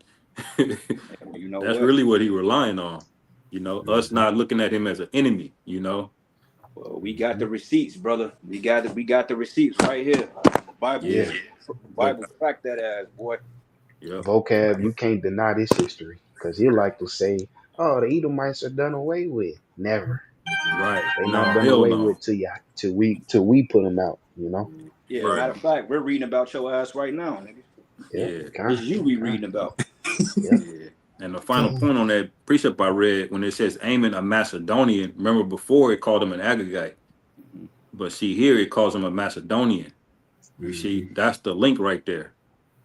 And you know That's what? really what he relying on. You know, us Hmm. not looking at him as an enemy, you know. Well, we got the receipts, brother. We got the receipts right here. The Bible, Yeah. Yeah. the But Bible cracked that ass, boy. yep. Vocab, you can't deny this history. Because he like to say, oh, the Edomites are done away with. Never. Right. They not No, done hell away no. with till we put them out, you know? Yeah, Right. matter of fact, we're reading about your ass right now, nigga. Yeah. Yeah. This Kind. is you we Kind. reading about. Yeah. Yeah. And the final point on that precept I read, when it says Ammon a Macedonian, remember before it called him an Agagite. Mhm. But see here it calls him a Macedonian. You see, that's the link right there.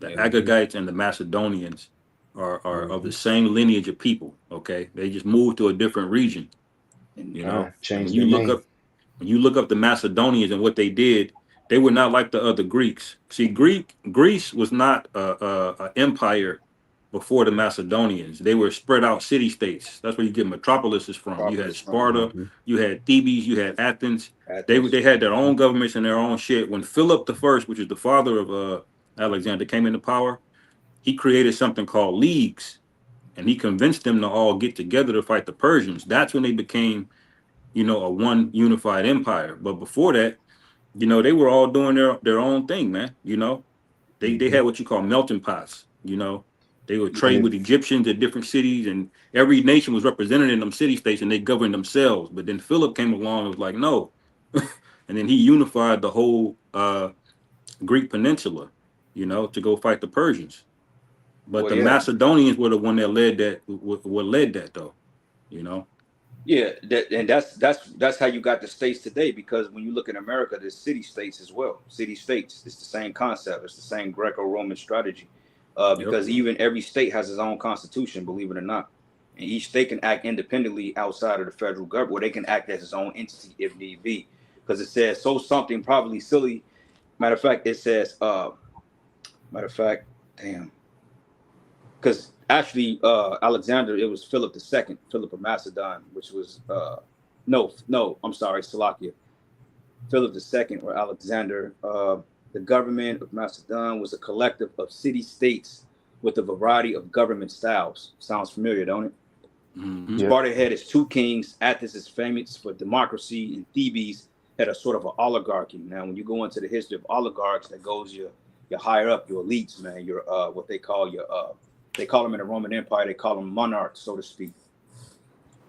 The Agagites and the Macedonians are of the same lineage of people. Okay, they just moved to a different region. You know, and Change their name. when you look up the Macedonians and what they did, they were not like the other Greeks. See, Greece was not a empire before the Macedonians. They were spread out city states. That's where you get metropolises from. You had Sparta, you had Thebes, you had Athens. They had their own governments and their own shit. When Philip the First, which is the father of Alexander, came into power, he created something called leagues, and he convinced them to all get together to fight the Persians. That's when they became, a one unified empire. But before that, they were all doing their own thing, man. They had what you call melting pots. They would trade with Egyptians at different cities, and every nation was represented in them city states, and they governed themselves. But then Philip came along and was like, no. And then he unified the whole Greek peninsula, to go fight the Persians. But the Macedonians were the one that led that. What led that, though? Yeah, that's how you got the states today. Because when you look in America, there's city states as well. City states. It's the same concept. It's the same Greco-Roman strategy. Because even every state has its own constitution, believe it or not, and each state can act independently outside of the federal government, or they can act as its own entity if need be. Because it says something probably silly. Matter of fact, it says. Because actually, Alexander, it was Philip II, Philip of Macedon, which was I'm sorry, Salakia. Philip II or Alexander. The government of Macedon was a collective of city-states with a variety of government styles. Sounds familiar, don't it? Mm-hmm. Sparta had its two kings. Athens is famous for democracy, and Thebes had a sort of an oligarchy. Now, when you go into the history of oligarchs, that goes your higher up, your elites, man. Your what they call they call them in the Roman Empire, they call them monarchs, so to speak.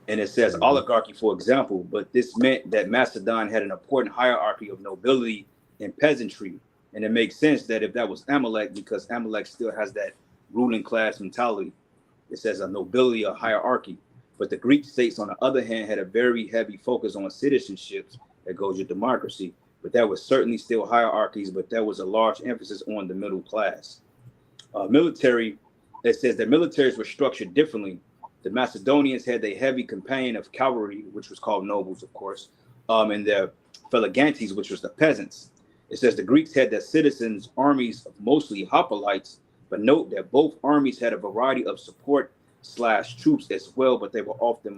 And it says oligarchy, for example, but this meant that Macedon had an important hierarchy of nobility and peasantry. And it makes sense that if that was Amalek, because Amalek still has that ruling class mentality, it says a nobility, a hierarchy. But the Greek states, on the other hand, had a very heavy focus on citizenships that goes with democracy. But there was certainly still hierarchies, but there was a large emphasis on the middle class. Military, it says that militaries were structured differently. The Macedonians had a heavy companion of cavalry, which was called nobles, of course, and the Phlegontes, which was the peasants. It says the Greeks had their citizens' armies of mostly hoplites, but note that both armies had a variety of support / troops as well, but they were often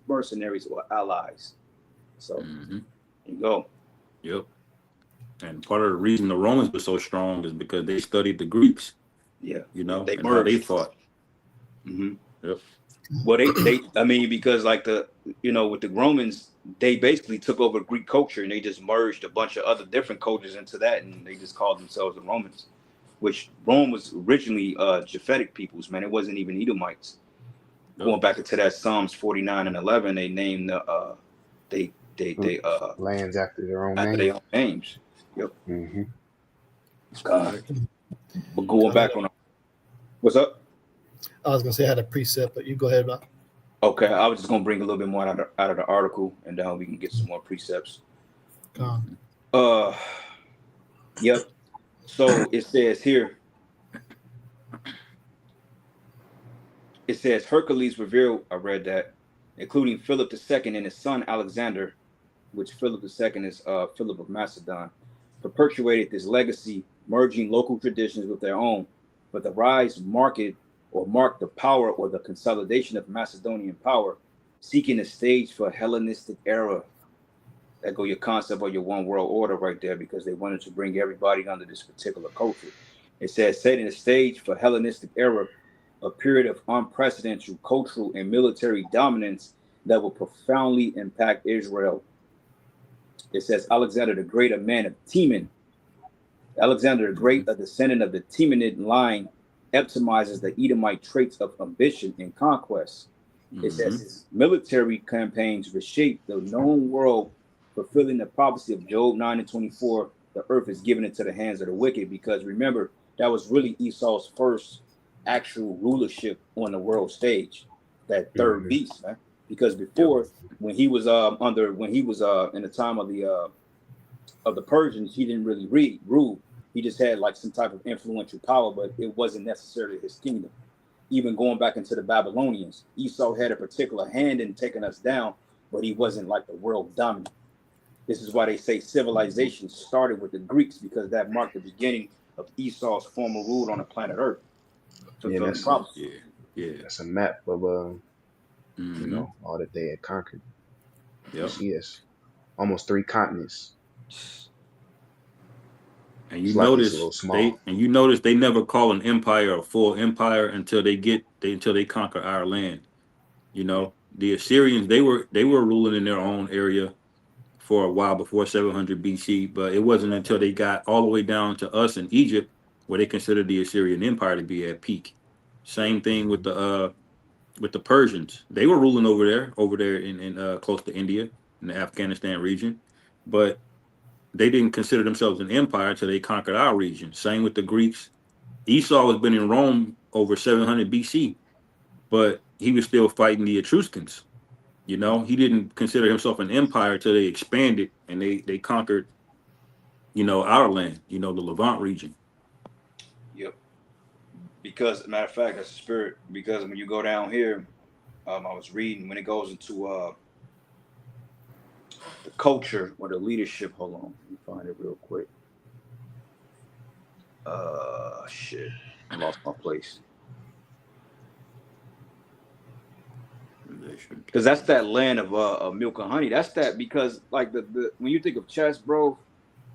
mercenaries or allies. So there you go. Yep. And part of the reason the Romans were so strong is because they studied the Greeks. Yeah. They and how they fought. Mm-hmm. Yep. Well, because like with the Romans, they basically took over Greek culture and they just merged a bunch of other different cultures into that, and they just called themselves the Romans, which Rome was originally Japhetic peoples, man. It wasn't even Edomites. Yep. Going back into that Psalms 49 and 11, they named they lands after their own names. Yep. Mm-hmm. God. But going back on, what's up? I was gonna say I had a precept, but you go ahead, Bob. Okay, I was just gonna bring a little bit more out of the article, and then we can get some more precepts. Yep. So it says here. It says Hercules revealed. I read that, including Philip II and his son Alexander, which Philip II is Philip of Macedon, perpetuated this legacy, merging local traditions with their own. But the rise marked the power or the consolidation of Macedonian power, seeking a stage for Hellenistic era. That go your concept of your one world order right there, because they wanted to bring everybody under this particular culture. It says setting the stage for Hellenistic era, a period of unprecedented cultural and military dominance that will profoundly impact Israel. It says Alexander the Great, a man of Teman. Alexander the Great, a descendant of the Temanid line, epitomizes the Edomite traits of ambition and conquest. It says his military campaigns reshaped the known world, fulfilling the prophecy of Job 9:24. The earth is given into the hands of the wicked, because remember, that was really Esau's first actual rulership on the world stage, that third beast, man. Because before, when he was in the time of the Persians, he didn't really rule. He just had like some type of influential power, but it wasn't necessarily his kingdom. Even going back into the Babylonians, Esau had a particular hand in taking us down, but he wasn't like the world dominant. This is why they say civilization started with the Greeks, because that marked the beginning of Esau's formal rule on the planet Earth. that's prophecy. that's a map of Mm-hmm. you know, all that they had conquered. You Yep. see, it's almost 3 continents. And you It's like it's a notice little small. they never call an empire a full empire until they conquer our land. You know, the Assyrians, they were ruling in their own area for a while before 700 BC, but it wasn't until they got all the way down to us in Egypt where they considered the Assyrian Empire to be at peak. Same thing with the Persians. They were ruling over there in close to India in the Afghanistan region, but they didn't consider themselves an empire until they conquered our region. Same with the Greeks. Esau has been in Rome over 700 BC, but he was still fighting the Etruscans. You know, he didn't consider himself an empire until they expanded and they conquered, you know, our land, you know, the Levant region. Yep. Because, matter of fact, that's the spirit. Because when you go down here, I was reading when it goes into the culture or the leadership. Hold on, let me find it real quick. Shit, I lost my place. Because that's that land of milk and honey. That's that, because like the when you think of chess, bro,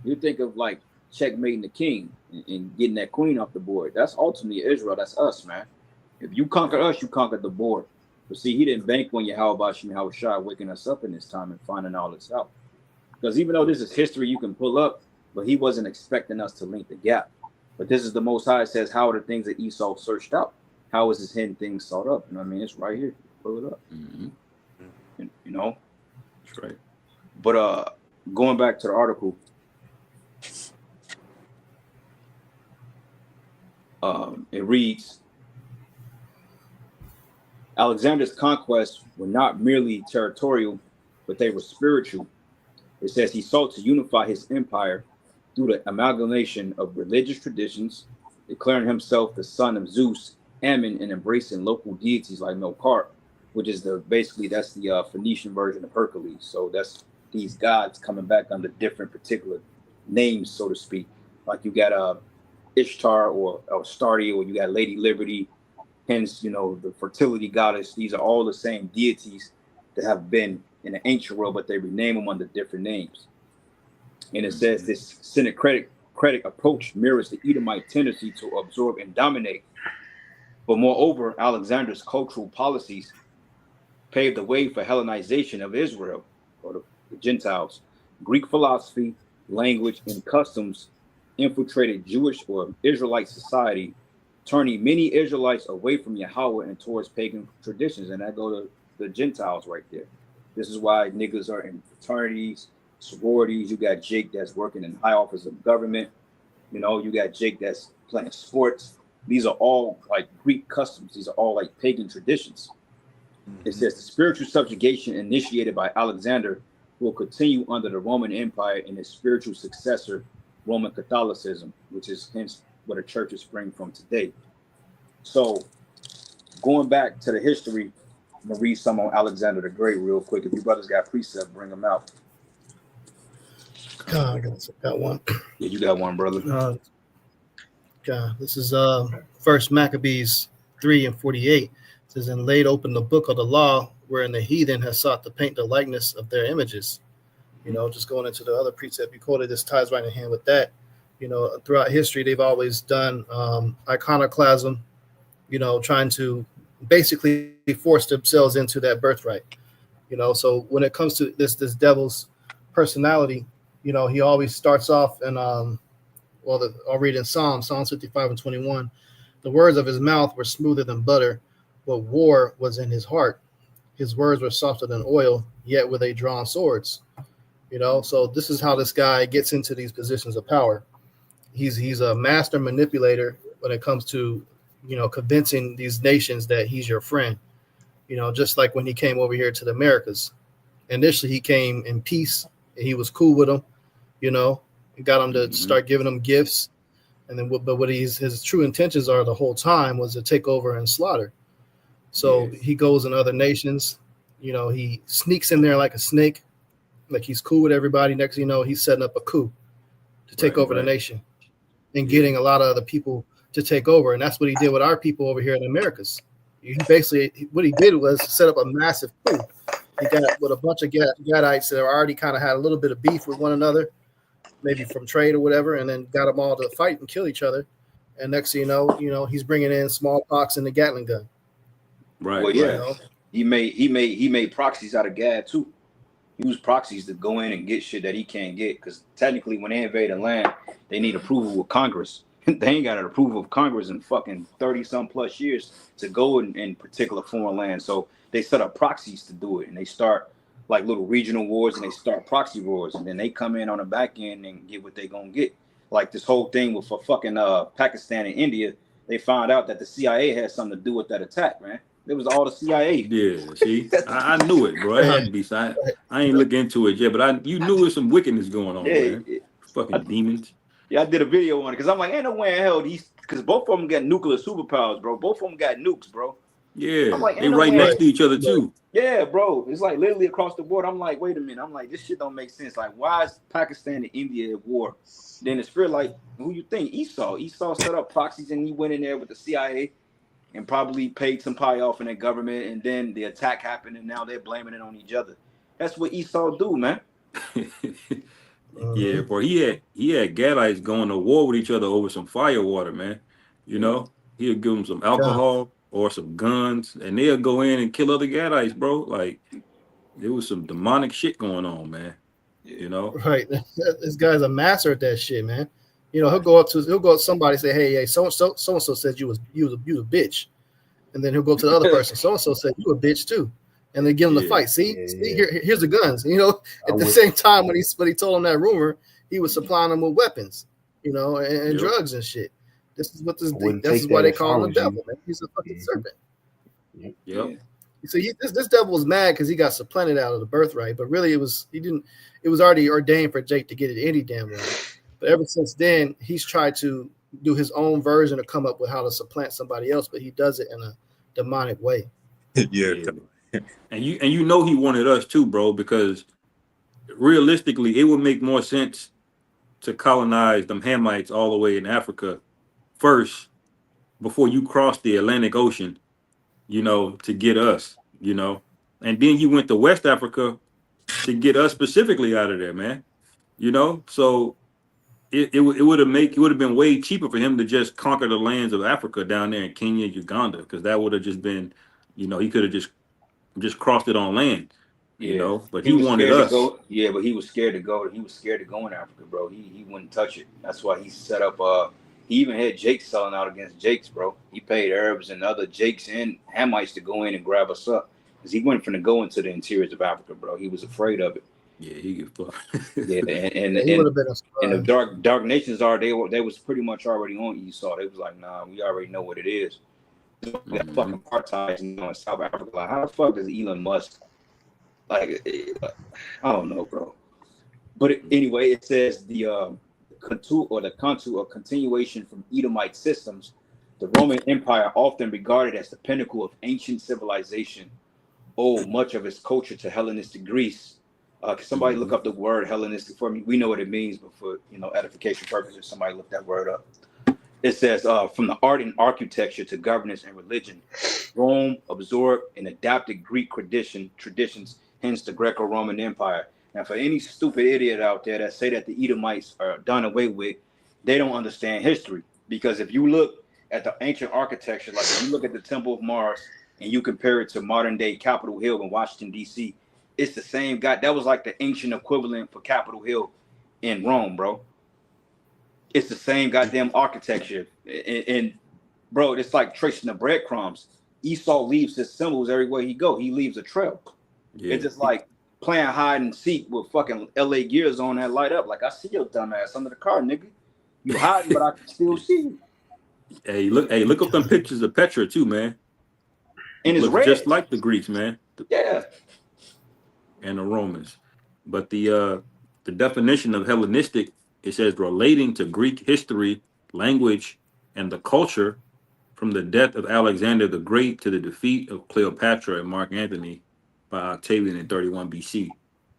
you think of like checkmating the king and getting that queen off the board. That's ultimately Israel. That's us, man. If you conquer us, you conquered the board. But see, he didn't bank on Yahweh Shai waking us up in this time and finding all this out. Because even though this is history you can pull up, but he wasn't expecting us to link the gap. But this is the Most High says, how are the things that Esau searched out? How is his hidden things sought up? You know what I mean? It's right here. Pull it up. Mm-hmm. You know? That's right. But going back to the article, it reads, Alexander's conquests were not merely territorial, but they were spiritual. It says he sought to unify his empire through the amalgamation of religious traditions, declaring himself the son of Zeus, Ammon, and embracing local deities like Melkart, which is that's the Phoenician version of Hercules. So that's these gods coming back under different particular names, so to speak. Like you got Ishtar or Astarte, or you got Lady Liberty, hence, you know, the fertility goddess. These are all the same deities that have been in the ancient world, but they rename them under different names. And it says this syncretic approach mirrors the Edomite tendency to absorb and dominate. But moreover, Alexander's cultural policies paved the way for Hellenization of Israel, or the Gentiles. Greek philosophy, language, and customs infiltrated Jewish or Israelite society, turning many Israelites away from Yahweh and towards pagan traditions. And that go to the Gentiles right there. This is why niggas are in fraternities, sororities. You got Jake that's working in high office of government. You know, you got Jake that's playing sports. These are all like Greek customs. These are all like pagan traditions. It says the spiritual subjugation initiated by Alexander will continue under the Roman Empire and its spiritual successor, Roman Catholicism, which is hence where the churches spring from today. So going back to the history, I'm going to read some on Alexander the Great real quick. If you brothers got precept, bring them out. I got one. Yeah, you got one, brother. This is First Maccabees 3:48. It says, and laid open the book of the law, wherein the heathen has sought to paint the likeness of their images. You know, just going into the other precept you quoted, this ties right in hand with that. You know, throughout history, they've always done iconoclasm, you know, trying to basically force themselves into that birthright. You know, so when it comes to this devil's personality, you know, he always starts off and I'll read in Psalms 55:21. The words of his mouth were smoother than butter, but war was in his heart. His words were softer than oil, yet were they drawn swords. You know, so this is how this guy gets into these positions of power. He's a master manipulator when it comes to, you know, convincing these nations that he's your friend. You know, just like when he came over here to the Americas. Initially, he came in peace. And he was cool with them, you know, and got them to start giving them gifts. And then, but what his true intentions are the whole time was to take over and slaughter. So he goes in other nations. He sneaks in there like a snake, like he's cool with everybody. Next thing you know, he's setting up a coup to take over the nation and getting a lot of other people to take over. And that's what he did with our people over here in the Americas. He basically, what he did was set up a massive coup. He got with a bunch of Gadites that already kind of had a little bit of beef with one another, maybe from trade or whatever, and then got them all to fight and kill each other. And next thing you know, he's bringing in smallpox and the Gatling gun. Right. Well, yeah. He made proxies out of Gad too. He used proxies to go in and get shit that he can't get, because technically when they invade a land, they need approval of Congress. They ain't got an approval of Congress in fucking 30-some plus years to go in particular foreign land. So they set up proxies to do it, and they start like little regional wars, and they start proxy wars, and then they come in on the back end and get what they gonna get. Like this whole thing with fucking Pakistan and India, they found out that the CIA had something to do with that attack, man. It was all the CIA. Yeah, see, I knew it, bro. It had to be. I ain't look into it yet, but you knew there's some wickedness going on, man. Fucking demons. Yeah, I did a video on it because I'm like, ain't no way in hell these, because both of them got nuclear superpowers, bro. Both of them got nukes, bro. Yeah, like, they right next to each other too. Yeah, bro. It's like literally across the board. I'm like, wait a minute. I'm like, this shit don't make sense. Like, why is Pakistan and India at war? Then it's for like, who you think? Esau set up proxies, and he went in there with the CIA and probably paid some pie off in their government, and then the attack happened, and now they're blaming it on each other. That's what Esau do, man. Yeah, bro. He had Gadites going to war with each other over some fire water, man. He'll give them some alcohol or some guns, and they'll go in and kill other Gadites, bro. Like, there was some demonic shit going on, man. Right. This guy's a master at that shit, man. He'll go up to somebody and say, hey, so and so said you was a bitch, and then he'll go to the other person. So and so said you a bitch too, and then give him the fight. See, here's the guns. At the same time when he told him that rumor, he was supplying them with weapons, and drugs and shit. This is what this is why they call him the devil, man. He's a fucking serpent. Yep. So this devil was mad because he got supplanted out of the birthright, but really it was already ordained for Jake to get it any damn way. But ever since then, he's tried to do his own version to come up with how to supplant somebody else, but he does it in a demonic way. Yeah. And he wanted us too, bro, because realistically, it would make more sense to colonize them Hamites all the way in Africa first before you cross the Atlantic Ocean, to get us, and then you went to West Africa to get us specifically out of there, man. So it would have been way cheaper for him to just conquer the lands of Africa down there in Kenya, Uganda, because that would have just been, he could have just crossed it on land, But he wanted us. But he was scared to go. He was scared to go in Africa, bro. He wouldn't touch it. That's why he set up. He even had Jakes selling out against Jakes, bro. He paid Arabs and other Jakes and Hamites to go in and grab us up, because he wasn't finna go into the interiors of Africa, bro. He was afraid of it. Yeah, he could fuck. Yeah, and the dark nations they was pretty much already on Esau. They was like, nah, we already know what it is. That fucking apartheid in South Africa. Like, how the fuck does Elon Musk? Like, I don't know, bro. But anyway, it says the contour or continuation from Edomite systems. The Roman Empire, often regarded as the pinnacle of ancient civilization, owed much of its culture to Hellenistic Greece. Can somebody look up the word Hellenistic for me? We know what it means, but for edification purposes, somebody look that word up. It says from the art and architecture to governance and religion, Rome absorbed and adapted Greek traditions, hence the Greco-Roman Empire. Now, for any stupid idiot out there that say that the Edomites are done away with, they don't understand history. Because if you look at the ancient architecture, like if you look at the Temple of Mars and you compare it to modern day Capitol Hill in Washington, D.C., it's the same guy. That was like the ancient equivalent for Capitol Hill in Rome, bro. It's the same goddamn architecture. And bro, it's like tracing the breadcrumbs. Esau leaves his symbols everywhere he go. He leaves a trail. Yeah. It's just like playing hide and seek with fucking LA gears on that light up. Like, I see your dumb ass under the car, nigga. You hiding, but I can still see you. Hey, look up them pictures of Petra too, man. And it's red. Just like the Greeks, man. Yeah. And the Romans. But the definition of Hellenistic, it says relating to Greek history, language, and the culture from the death of Alexander the Great to the defeat of Cleopatra and Mark Antony by Octavian in 31 BC.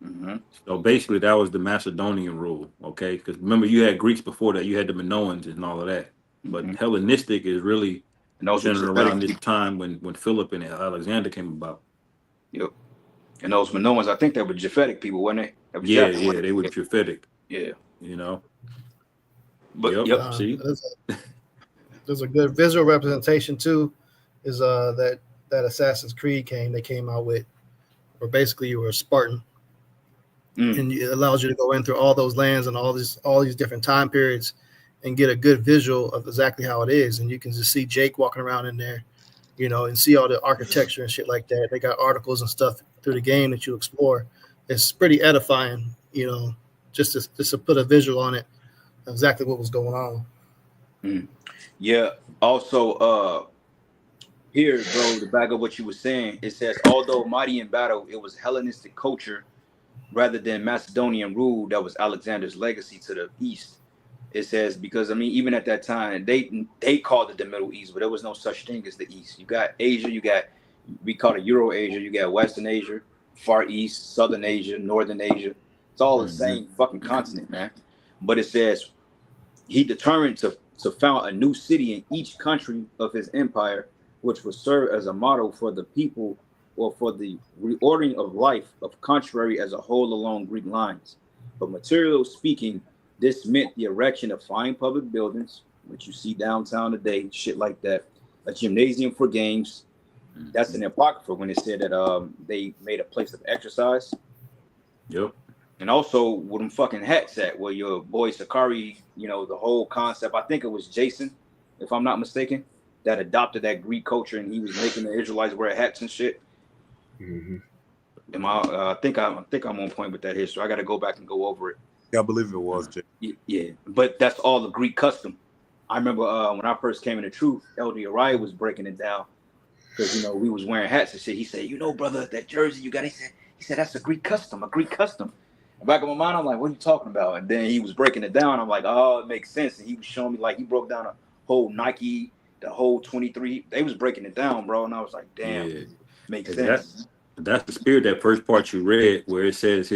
Mm-hmm. So basically, that was the Macedonian rule, okay? Because remember, you had Greeks before that. You had the Minoans and all of that. But Mm-hmm. Hellenistic is really And those were centered Japhetic around this people. time when Philip and Alexander came about. Yep. And those Minoans, I think they were Japhetic people, weren't they? That was Yeah, Japhet, yeah, they were yeah. Japhetic, Yeah. you know? But Yep, yep. see? There's a good visual representation too. Is that Assassin's Creed game they came out with, where basically you were a Spartan, and it allows you to go in through all those lands and all these different time periods, and get a good visual of exactly how it is. And you can just see Jake walking around in there, and see all the architecture and shit like that. They got articles and stuff through the game that you explore. It's pretty edifying, just to put a visual on it, exactly what was going on. Yeah. Also, here, bro, to back up what you were saying, it says, although mighty in battle, it was Hellenistic culture rather than Macedonian rule that was Alexander's legacy to the east. It says, because I mean, even at that time, they called it the Middle East, but there was no such thing as the East. You got Asia, we call it Euro Asia, you got Western Asia, Far East, Southern Asia, Northern Asia. It's all the same fucking continent, man. But it says he determined to found a new city in each country of his empire, which would serve as a model for the people or for the reordering of life of contrary as a whole along Greek lines. But materially speaking, this meant the erection of fine public buildings, which you see downtown today, shit like that, a gymnasium for games. That's an apocrypha when it said that they made a place of exercise. Yep. And also with them fucking hats at where your boy Sakari, the whole concept, I think it was Jason, if I'm not mistaken, that adopted that Greek culture and he was making the Israelites wear hats and shit. Mm-hmm. I think I'm on point with that history. I got to go back and go over it. Yeah, I believe it was. Yeah, but that's all the Greek custom. I remember when I first came into truth, Elder Uriah was breaking it down because we was wearing hats and shit. He said, brother, that jersey you got, he said that's a Greek custom. In the back of my mind, I'm like, what are you talking about? And then he was breaking it down. I'm like, oh, it makes sense. And he was showing me, like, he broke down a whole Nike, the whole 23. They was breaking it down, bro. And I was like, damn, Yeah. makes sense. That's the spirit, that first part you read, where it says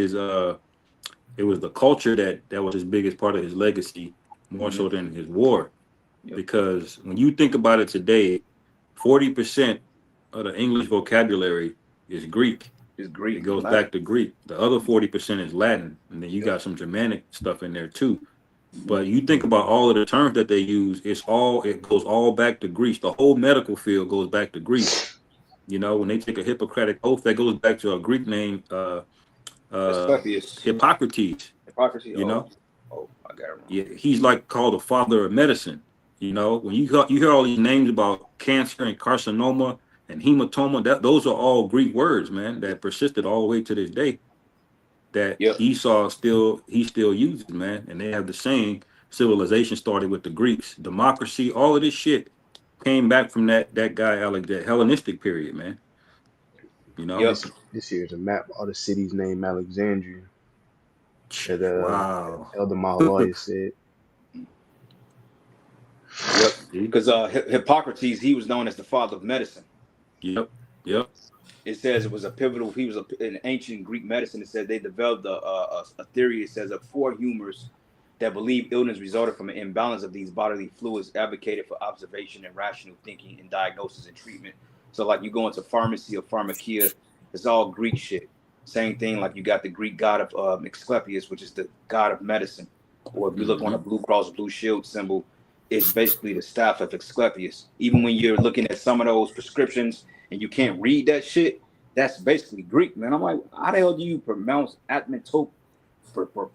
it was the culture that was his biggest part of his legacy, more so than his war. Yep. Because when you think about it today, 40% of the English vocabulary is Greek. It's Greek. It goes back to Greek. The other 40% is Latin, and then you got some Germanic stuff in there too. But you think about all of the terms that they use, it goes all back to Greece. The whole medical field goes back to Greece. When they take a Hippocratic oath, that goes back to a Greek name, Asclepius. Hippocrates. Hypocrisy. You know? Oh, I got it wrong. Yeah, he's like called the father of medicine. When you hear all these names about cancer and carcinoma and hematoma, those are all Greek words, man, that persisted all the way to this day. That Esau still uses, man, and they have the saying, civilization started with the Greeks. Democracy, all of this shit came back from that guy that Hellenistic period, man. This here's a map of all the cities named Alexandria. That Wow. Elder Malloy said. Yep. Because Hippocrates, he was known as the father of medicine. Yep. It says it was he was in ancient Greek medicine. It said they developed a theory. It says of 4 humors that believe illness resulted from an imbalance of these bodily fluids, advocated for observation and rational thinking in diagnosis and treatment. So like you go into pharmacy or pharmakia, it's all Greek shit. Same thing, like you got the Greek god of Asclepius, which is the god of medicine. Or if you look on a Blue Cross Blue Shield symbol, it's basically the staff of Asclepius. Even when you're looking at some of those prescriptions and you can't read that shit, that's basically Greek, man. I'm like, how the hell do you pronounce atmetope for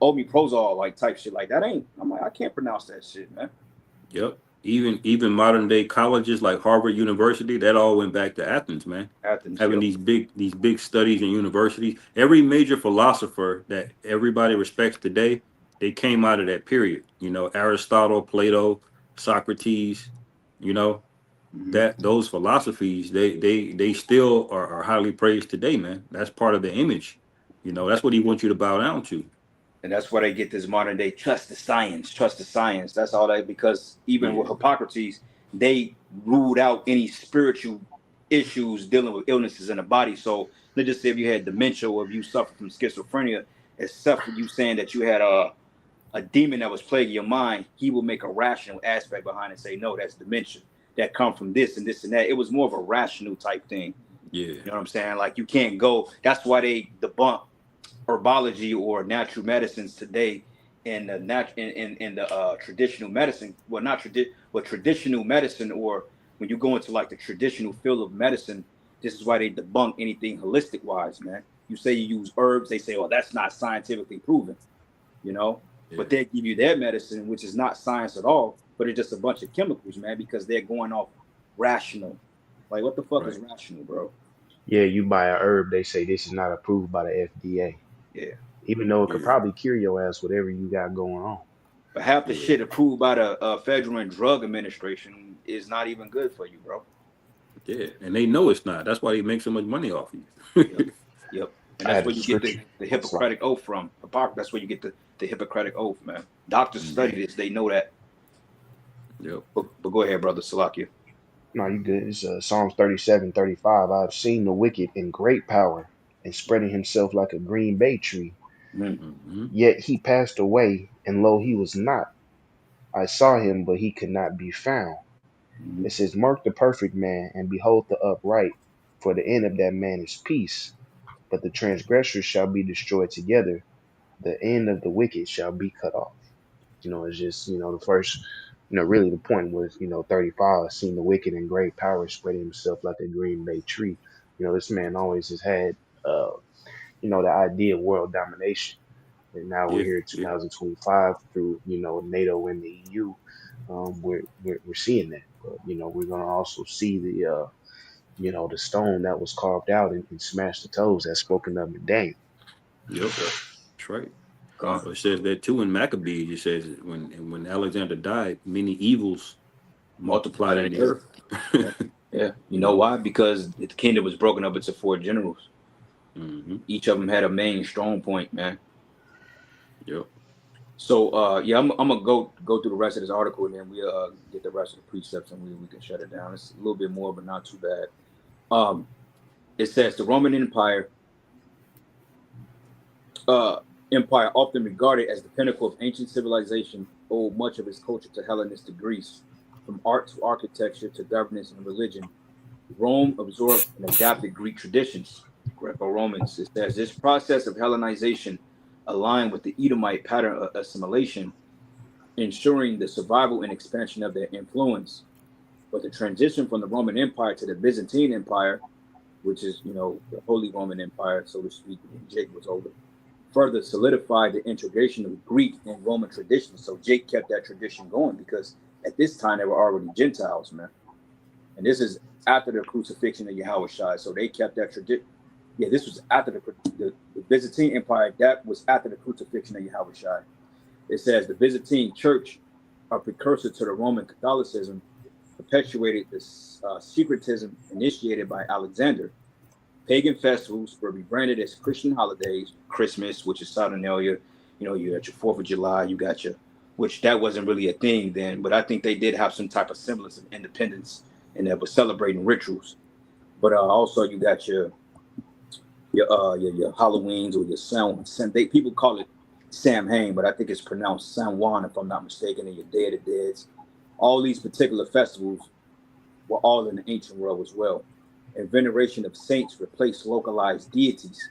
omeprazole, like type shit like that? I'm like, I can't pronounce that shit, man. Yep. Even modern day colleges like Harvard University, that all went back to Athens, man. Having these big studies in universities. Every major philosopher that everybody respects today, they came out of that period. Aristotle, Plato, Socrates, that those philosophies, they still are highly praised today, man. That's part of the image. That's what he wants you to bow down to. And that's why they get this modern day trust the science, trust the science. That's all that, because even with Hippocrates, they ruled out any spiritual issues dealing with illnesses in the body. So let's just say if you had dementia or if you suffer from schizophrenia, except for you saying that you had a demon that was plaguing your mind, he will make a rational aspect behind it and say, no, that's dementia. That come from this and this and that. It was more of a rational type thing. Yeah. You know what I'm saying? Like you can't go. That's why they debunk herbology or natural medicines today in the traditional medicine. Well, not traditional medicine, or when you go into like the traditional field of medicine, this is why they debunk anything holistic wise, man. You say you use herbs, they say, oh, that's not scientifically proven, you know. Yeah. But they give you their medicine, which is not science at all, but it's just a bunch of chemicals, man, because they're going off rational. Like, what the fuck is rational, bro? Yeah, you buy a herb, they say this is not approved by the FDA. Yeah. Even though it could probably cure your ass, whatever you got going on. But half the shit approved by the Federal and Drug Administration is not even good for you, bro. Yeah, and they know it's not. That's why they make so much money off you. Yep. And that's where you get the Hippocratic Oath from. That's where you get the Hippocratic Oath, man. Doctors study this. They know that. Yep. But go ahead, brother Salakia. No, you good. It's Psalms 37:35. I've seen the wicked in great power and spreading himself like a green bay tree. Yet he passed away, and lo, he was not. I saw him, but he could not be found. It says, mark the perfect man, and behold the upright, for the end of that man is peace. But the transgressors shall be destroyed together. The end of the wicked shall be cut off. It's just, the first, really the point was, 35, seen the wicked in great power spreading himself like a green bay tree. This man always has had, the idea of world domination. And now we're here in 2025 through, NATO and the EU. We're seeing that. But, we're going to also see the, the stone that was carved out and smashed the toes that's spoken of in Daniel. Yep, that's right. It says that too in Maccabees. It says when Alexander died, many evils multiplied in the earth. Yeah, you know why? Because the kingdom was broken up into 4 generals. Each of them had a main strong point, man. Yep. So I'm gonna go through the rest of this article, and then we get the rest of the precepts, and we can shut it down. It's a little bit more, but not too bad. It says the Roman Empire often regarded as the pinnacle of ancient civilization, owed much of its culture to Hellenistic Greece. From art to architecture to governance and religion, Rome absorbed and adapted Greek traditions, Greco-Romans. It says this process of Hellenization aligned with the Edomite pattern of assimilation, ensuring the survival and expansion of their influence. But the transition from the Roman Empire to the Byzantine Empire, which is, the Holy Roman Empire, so to speak, when Jake was older, further solidified the integration of Greek and Roman traditions. So Jake kept that tradition going because at this time they were already Gentiles, man. And this is after the crucifixion of Yahushua. So they kept that tradition. Yeah, this was after the Byzantine Empire. That was after the crucifixion of Yahushua. It says the Byzantine Church, a precursor to the Roman Catholicism, perpetuated this secretism initiated by Alexander. Pagan festivals were rebranded as Christian holidays. Christmas, which is Saturnalia, you got your 4th of July, you got which that wasn't really a thing then, but I think they did have some type of semblance of independence and that was celebrating rituals. But also you got your Halloweens or your Sam. People call it Samhain, but I think it's pronounced San Juan if I'm not mistaken. And your Day of the Dead. All these particular festivals were all in the ancient world as well. And veneration of saints replaced localized deities.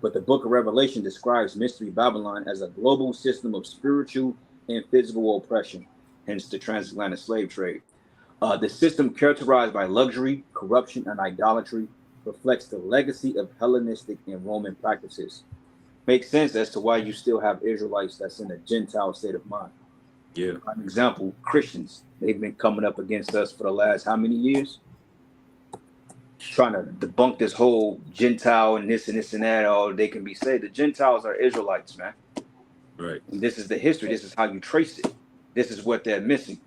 But the Book of Revelation describes Mystery Babylon as a global system of spiritual and physical oppression, hence the transatlantic slave trade. The system, characterized by luxury, corruption, and idolatry, reflects the legacy of Hellenistic and Roman practices. Makes sense as to why you still have Israelites that's in a Gentile state of mind. Yeah. For example, Christians, they've been coming up against us for the last how many years? Trying to debunk this whole Gentile and this and that, all they can be said. The Gentiles are Israelites, man. Right. And this is the history. This is how you trace it. This is what they're missing.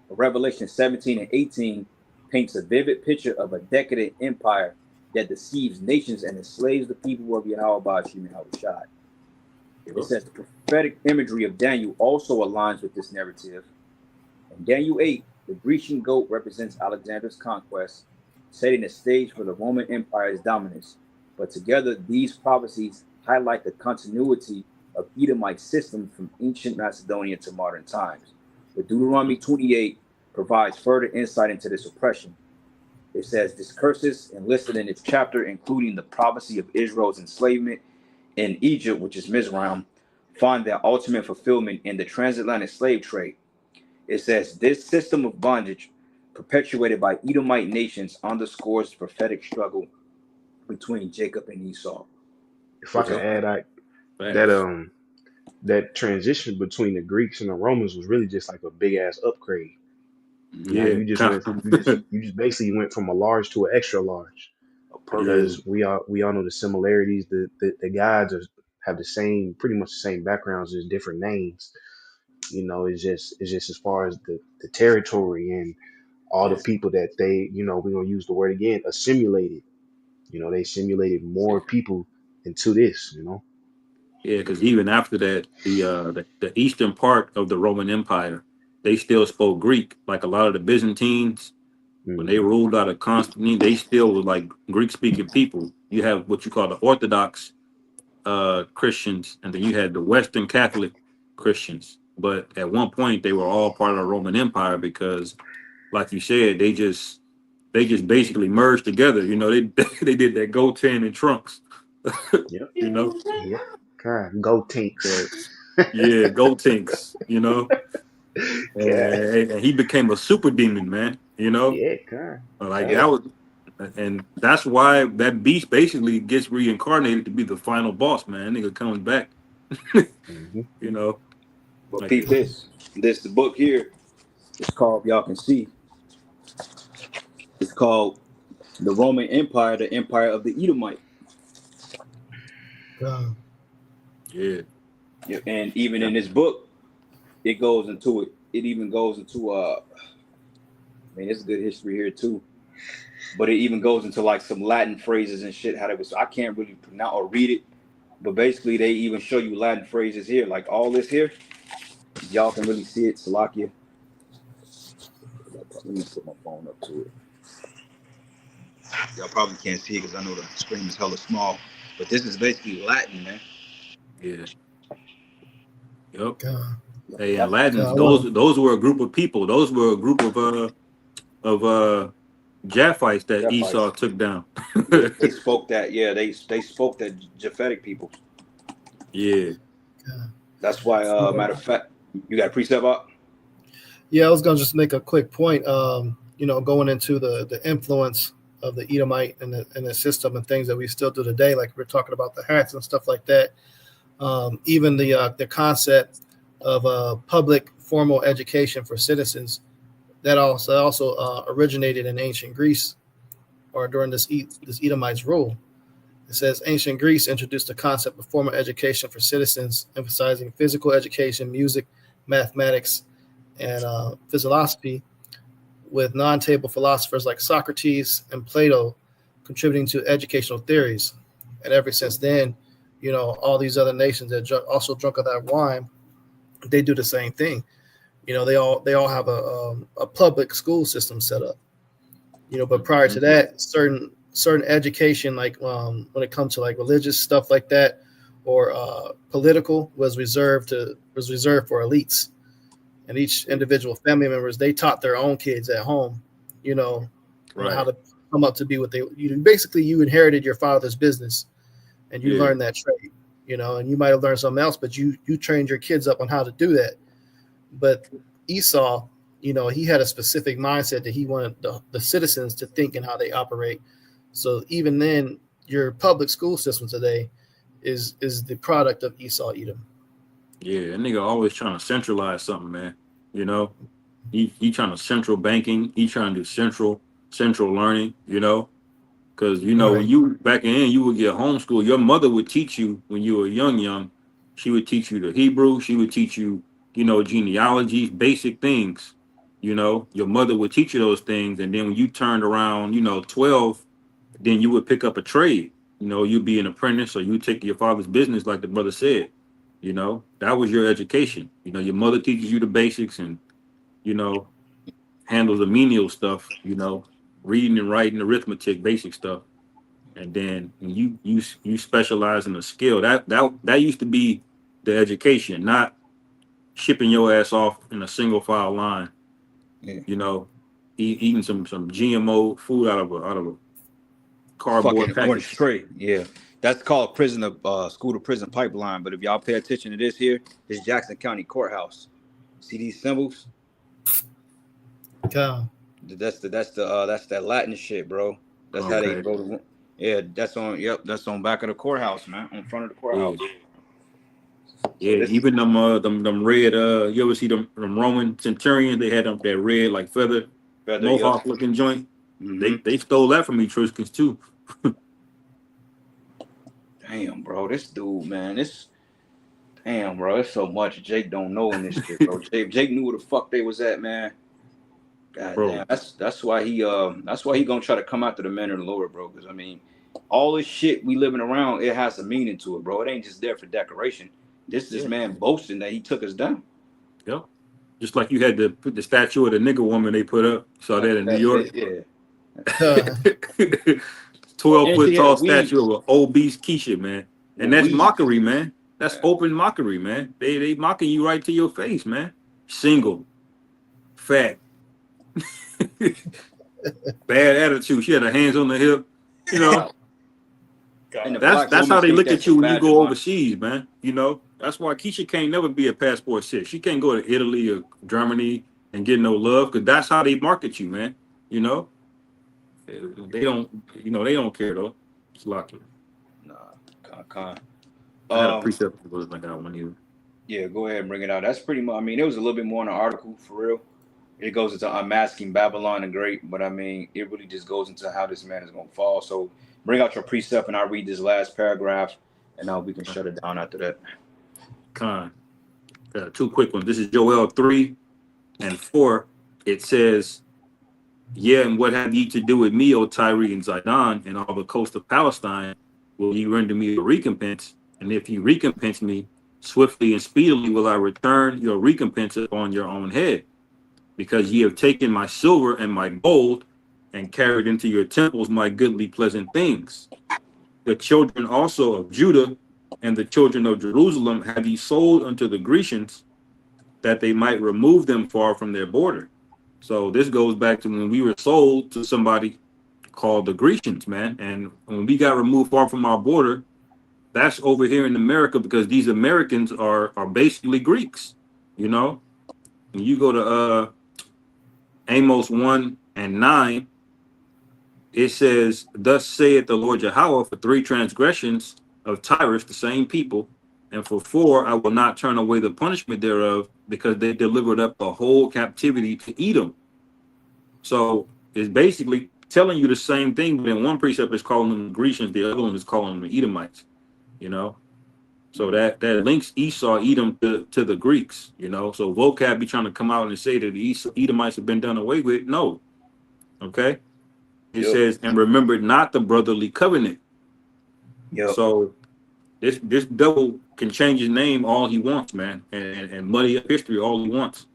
Revelation 17 and 18 paints a vivid picture of a decadent empire that deceives nations and enslaves the people of Yahweh Bashim and Yahushua. It says the prophetic imagery of Daniel also aligns with this narrative. In Daniel 8, the Grecian goat represents Alexander's conquest, setting the stage for the Roman Empire's dominance. But together, these prophecies highlight the continuity of Edomite systems from ancient Macedonia to modern times. But Deuteronomy 28 provides further insight into this oppression. It says discourses enlisted in its chapter, including the prophecy of Israel's enslavement in Egypt, which is Mizraim, find their ultimate fulfillment in the transatlantic slave trade. It says this system of bondage, perpetuated by Edomite nations, underscores the prophetic struggle between Jacob and Esau. If I could add, that that transition between the Greeks and the Romans was really just like a big ass upgrade. You know, Yeah. you just basically went from a large to an extra large, because we all know the similarities. The gods have the same, pretty much the same backgrounds, just different names. You know, it's just as far as the territory and all the people that they, we're gonna use the word again, assimilated. You know, they simulated more people into this. Yeah, because even after that, the eastern part of the Roman Empire, they still spoke Greek. Like a lot of the Byzantines, when they Hmm. ruled out of Constantine, they still were like Greek speaking people. You have what you call the Orthodox Christians, and then you had the Western Catholic Christians. But at one point, they were all part of the Roman Empire because, like you said, they just basically merged together. You know, they they did that Goten and Trunks. Yep. You know, Yep. God, go yeah, Tinks. yeah, Gotenks. You know, God. and he became a super demon, man. You know, Yeah, God. like God. that was, and that's why that beast basically gets reincarnated to be the final boss, man. Nigga comes back. Hmm. You know, But like peep this. This the book here. It's called, y'all can see, it's called The Roman Empire, the Empire of the Edomite. yeah, Yeah, and even in this book, it goes into it. It even goes into I mean, it's good history here too. But it even goes into like some Latin phrases and shit. How they was, I can't really pronounce or read it, but basically they even show you Latin phrases here, like all this here. Y'all can really see it, Salakia. Let me put my phone up to it. Y'all probably can't see it because I know the screen is hella small. But this is basically Latin, man. yeah, yep. God, Hey, and That's Latins, I want to. those were a group of people. Those were a group of Japhites that Japhites. Esau took down. They spoke that. Yeah, they spoke that Japhetic people. Yeah. That's why. Matter of fact, you got a precept up. Yeah, I was gonna just make a quick point. Going into the influence of the Edomite and the system and things that we still do today, like we're talking about the hats and stuff like that. Even the concept of public formal education for citizens that also originated in ancient Greece or during this Edomite's rule. It says ancient Greece introduced the concept of formal education for citizens, emphasizing physical education, music, mathematics, and philosophy, with non-table philosophers like Socrates and Plato contributing to educational theories. And ever since then, all these other nations that also drunk of that wine, they do the same thing. They all have a public school system set up. But prior to that, certain education, like when it comes to like religious stuff like that, or political, was reserved for elites, and each individual family members, they taught their own kids at home, how Right. to come up to be what you inherited your father's business, and you Yeah. learned that trade, and you might have learned something else, but you trained your kids up on how to do that. But Esau, he had a specific mindset that he wanted the citizens to think and how they operate. So even then, your public school system today is the product of Esau Edom. Yeah. That nigga always trying to centralize something, man. You know, he trying to central banking. He trying to do central learning. Because when Right. you back in, you would get homeschooled. Your mother would teach you when you were young. She would teach you the Hebrew. She would teach you, genealogies, basic things. Your mother would teach you those things, and then when you turned around, 12, then you would pick up a trade. You'd be an apprentice, or you take your father's business, like the brother said. You know, that was your education. You know, your mother teaches you the basics and, you know, handles the menial stuff, you know, reading and writing, arithmetic, basic stuff. And then you specialize in a skill. That used to be the education, not shipping your ass off in a single file line, Yeah. you know, eating some GMO food out of a cardboard Fucking orange package. tray. Yeah. That's called school to prison pipeline. But if y'all pay attention to this here, it's Jackson County Courthouse. See these symbols? God. That's that Latin shit, bro. That's how they Okay. wrote it. Yeah, that's on back of the courthouse, man. On front of the Yeah. courthouse. So Yeah, this is even them red you ever see them Roman centurions? They had them that red like feather feather, yep. mohawk looking joint. Mm-hmm. They stole that from Etruscans too. Damn, bro. This dude, man. Damn, bro. There's so much Jake don't know in this shit, bro. Jake knew where the fuck they was at, man. God Bro, damn. That's why he gonna try to come after the men of the Lord, bro. Because I mean, all this shit we living around, it has a meaning to it, bro. It ain't just there for decoration. This yeah, man boasting that he took us down. yep. Just like you had to put the statue of the nigger woman they put up. Saw that in New York. Yeah. 12 And foot she had tall statue weeds. of an obese Keisha, man. And With that's weeds. mockery, man. That's Yeah. open mockery, man. They mocking you right to your face, man. Single, fat, bad attitude. She had her hands on the hip. You know, And the that's black how woman they think look that's at a you when you badge of go honor. overseas, man. You know, that's why Keisha can't never be a passport sis. She can't go to Italy or Germany and get no love because that's how they market you, man. You know, they don't, they don't care though. It's lucky. Nah, con. I had a precept that was like that one either. Yeah, go ahead and bring it out. That's pretty much. I mean, it was a little bit more in the article for real. It goes into unmasking Babylon the Great, but I mean, it really just goes into how this man is going to fall. So bring out your precept, and I'll read this last paragraph, and now we can shut it down after that. Con. Two quick ones. This is Joel 3 and 4. It says, "Yeah, and what have ye to do with me, O Tyre and Zidon, and all the coast of Palestine? Will ye render me a recompense? And if ye recompense me, swiftly and speedily will I return your recompense upon your own head. Because ye have taken my silver and my gold, and carried into your temples my goodly pleasant things. The children also of Judah and the children of Jerusalem have ye sold unto the Grecians, that they might remove them far from their border." So this goes back to when we were sold to somebody called the Grecians, man. And when we got removed far from our border, that's over here in America because these Americans are basically Greeks, you know. When you go to Amos 1 and 9, it says, "Thus saith the Lord Yahweh, for 3 transgressions of Tyrus, the same people, and for 4 I will not turn away the punishment thereof, because they delivered up the whole captivity to Edom." So it's basically telling you the same thing, but in one precept is calling them the Grecians, the other one is calling them the Edomites, you know. So that links Esau, Edom to the Greeks, you know. So vocab be trying to come out and say that the Edomites have been done away with. No, okay. It Yep. says, "And remember not the brotherly covenant." Yep. So this devil can change his name all he wants, man, and muddy up history all he wants,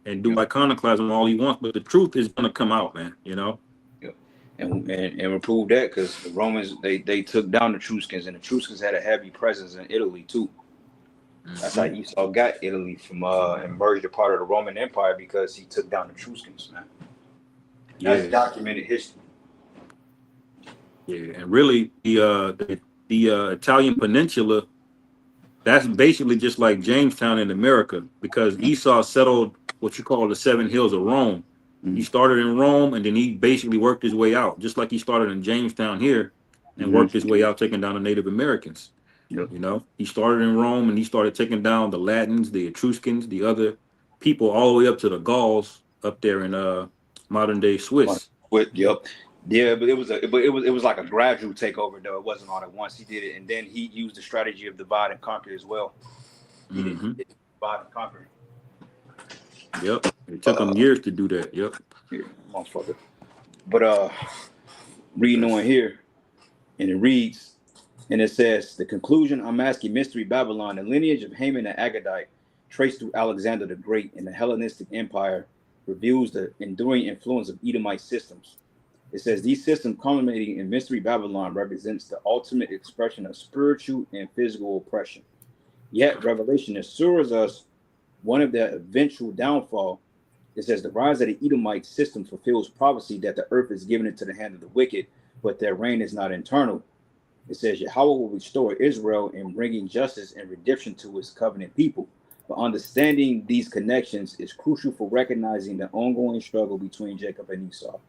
and do iconoclasm all he wants, but the truth is gonna come out, man. You know. Yep. And we prove that because the Romans they took down the Etruscans, and the Etruscans had a heavy presence in Italy too. That's how Esau got Italy from and merged a part of the Roman Empire because he took down the Etruscans, man. That's Yeah. documented history. Yeah, and really the Italian peninsula, that's basically just like Jamestown in America, because Esau settled what you call the 7 hills of Rome. He started in Rome and then he basically worked his way out, just like he started in Jamestown here and worked his way out, taking down the Native Americans. Yep. You know, he started in Rome and he started taking down the Latins, the Etruscans, the other people, all the way up to the Gauls up there in modern day Swiss. Yep. Yeah, but it was like a gradual takeover though. It wasn't all at once. He did it, and then he used the strategy of divide and conquer as well. He did divide and conquer. Yep. It took him years to do that. Yep. Yeah, motherfucker. But reading on here, and it reads, And it says, the conclusion, I'm asking Mystery Babylon, the lineage of Haman the Agagite, traced through Alexander the Great and the Hellenistic Empire, reveals the enduring influence of Edomite systems. It says, these systems culminating in Mystery Babylon represents the ultimate expression of spiritual and physical oppression. Yet Revelation assures us one of their eventual downfall. It says, the rise of the Edomite system fulfills prophecy that the earth is given into the hand of the wicked, but their reign is not internal. It says Yahweh will restore Israel in bringing justice and redemption to his covenant people. But understanding these connections is crucial for recognizing the ongoing struggle between Jacob and Esau.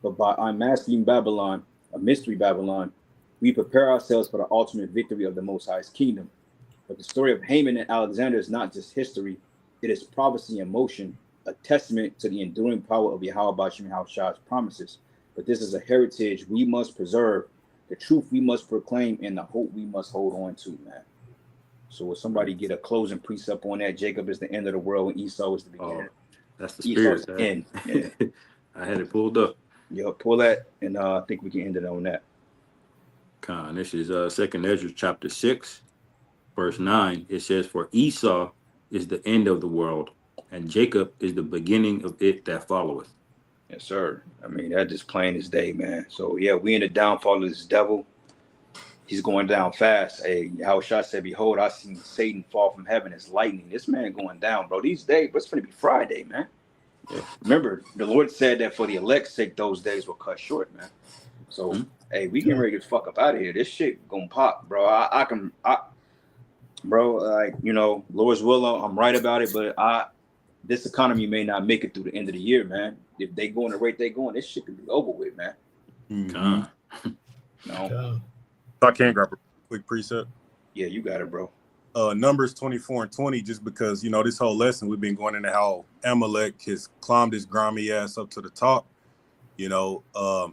But by unmasking Babylon, a mystery Babylon, we prepare ourselves for the ultimate victory of the Most High's kingdom. But the story of Haman and Alexander is not just history, it is prophecy in motion, a testament to the enduring power of Yahweh Bashim Hawashai's promises. But this is a heritage we must preserve, the truth we must proclaim, and the hope we must hold on to, man. So will somebody get a closing precept on that? Jacob is the end of the world and Esau is the beginning. That's the spirit. Esau's the end. Yeah. I had it pulled up. Yo, pull that, and I think we can end it on that. Con, this is 2nd Ezra chapter 6, verse 9. It says, for Esau is the end of the world, and Jacob is the beginning of it that followeth. Yes, sir. I mean, that just plain as day, man. So yeah, we in the downfall of this devil. He's going down fast. Hey, Yahushua said, behold, I seen Satan fall from heaven as lightning. This man going down, bro. These days, but it's going to be Friday, man. Yeah. Remember, the Lord said that for the elect's sake, those days will cut short, man. So, hey, we getting ready to fuck up out of here. This shit gonna pop, bro. Bro, like, you know, Lord's willow, I'm right about it, but this economy may not make it through the end of the year, man. If they go in the rate they going, this shit could be over with, man. No. So I can grab a quick precept. Yeah, you got it, bro. Numbers 24 and 20, just because, you know, this whole lesson we've been going into how Amalek has climbed his grimy ass up to the top, you know,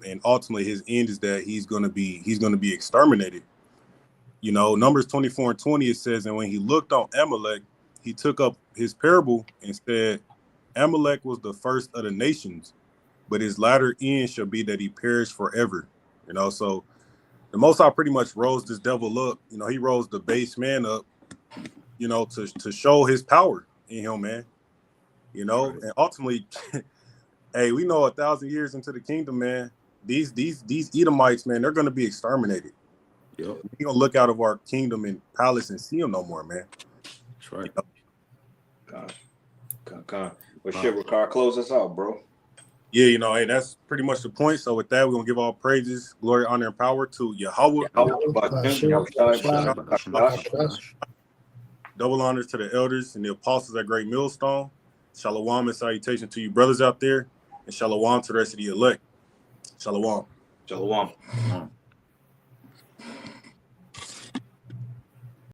and ultimately his end is that he's gonna be exterminated. You know, Numbers 24 and 20, it says, and when he looked on Amalek, he took up his parable and said, Amalek was the first of the nations, but his latter end shall be that he perish forever. You know, so the Most High pretty much rose this devil up. You know, he rose the base man up, you know, to show his power in him, man. You know, and ultimately, hey, we know 1,000 years into the kingdom, man, these Edomites, man, they're going to be exterminated. Yep. We gonna look out of our kingdom and palace and see them no more, man. That's right. Well, shit, Ricard, close us out, bro. Yeah, you know, hey, that's pretty much the point. So with that, we're gonna give all praises, glory, honor, and power to Yahweh. Double honors to the elders and the apostles at Great Millstone. Shalom and salutation to you brothers out there, and shalom to the rest of the elect. Shalom. Shalom.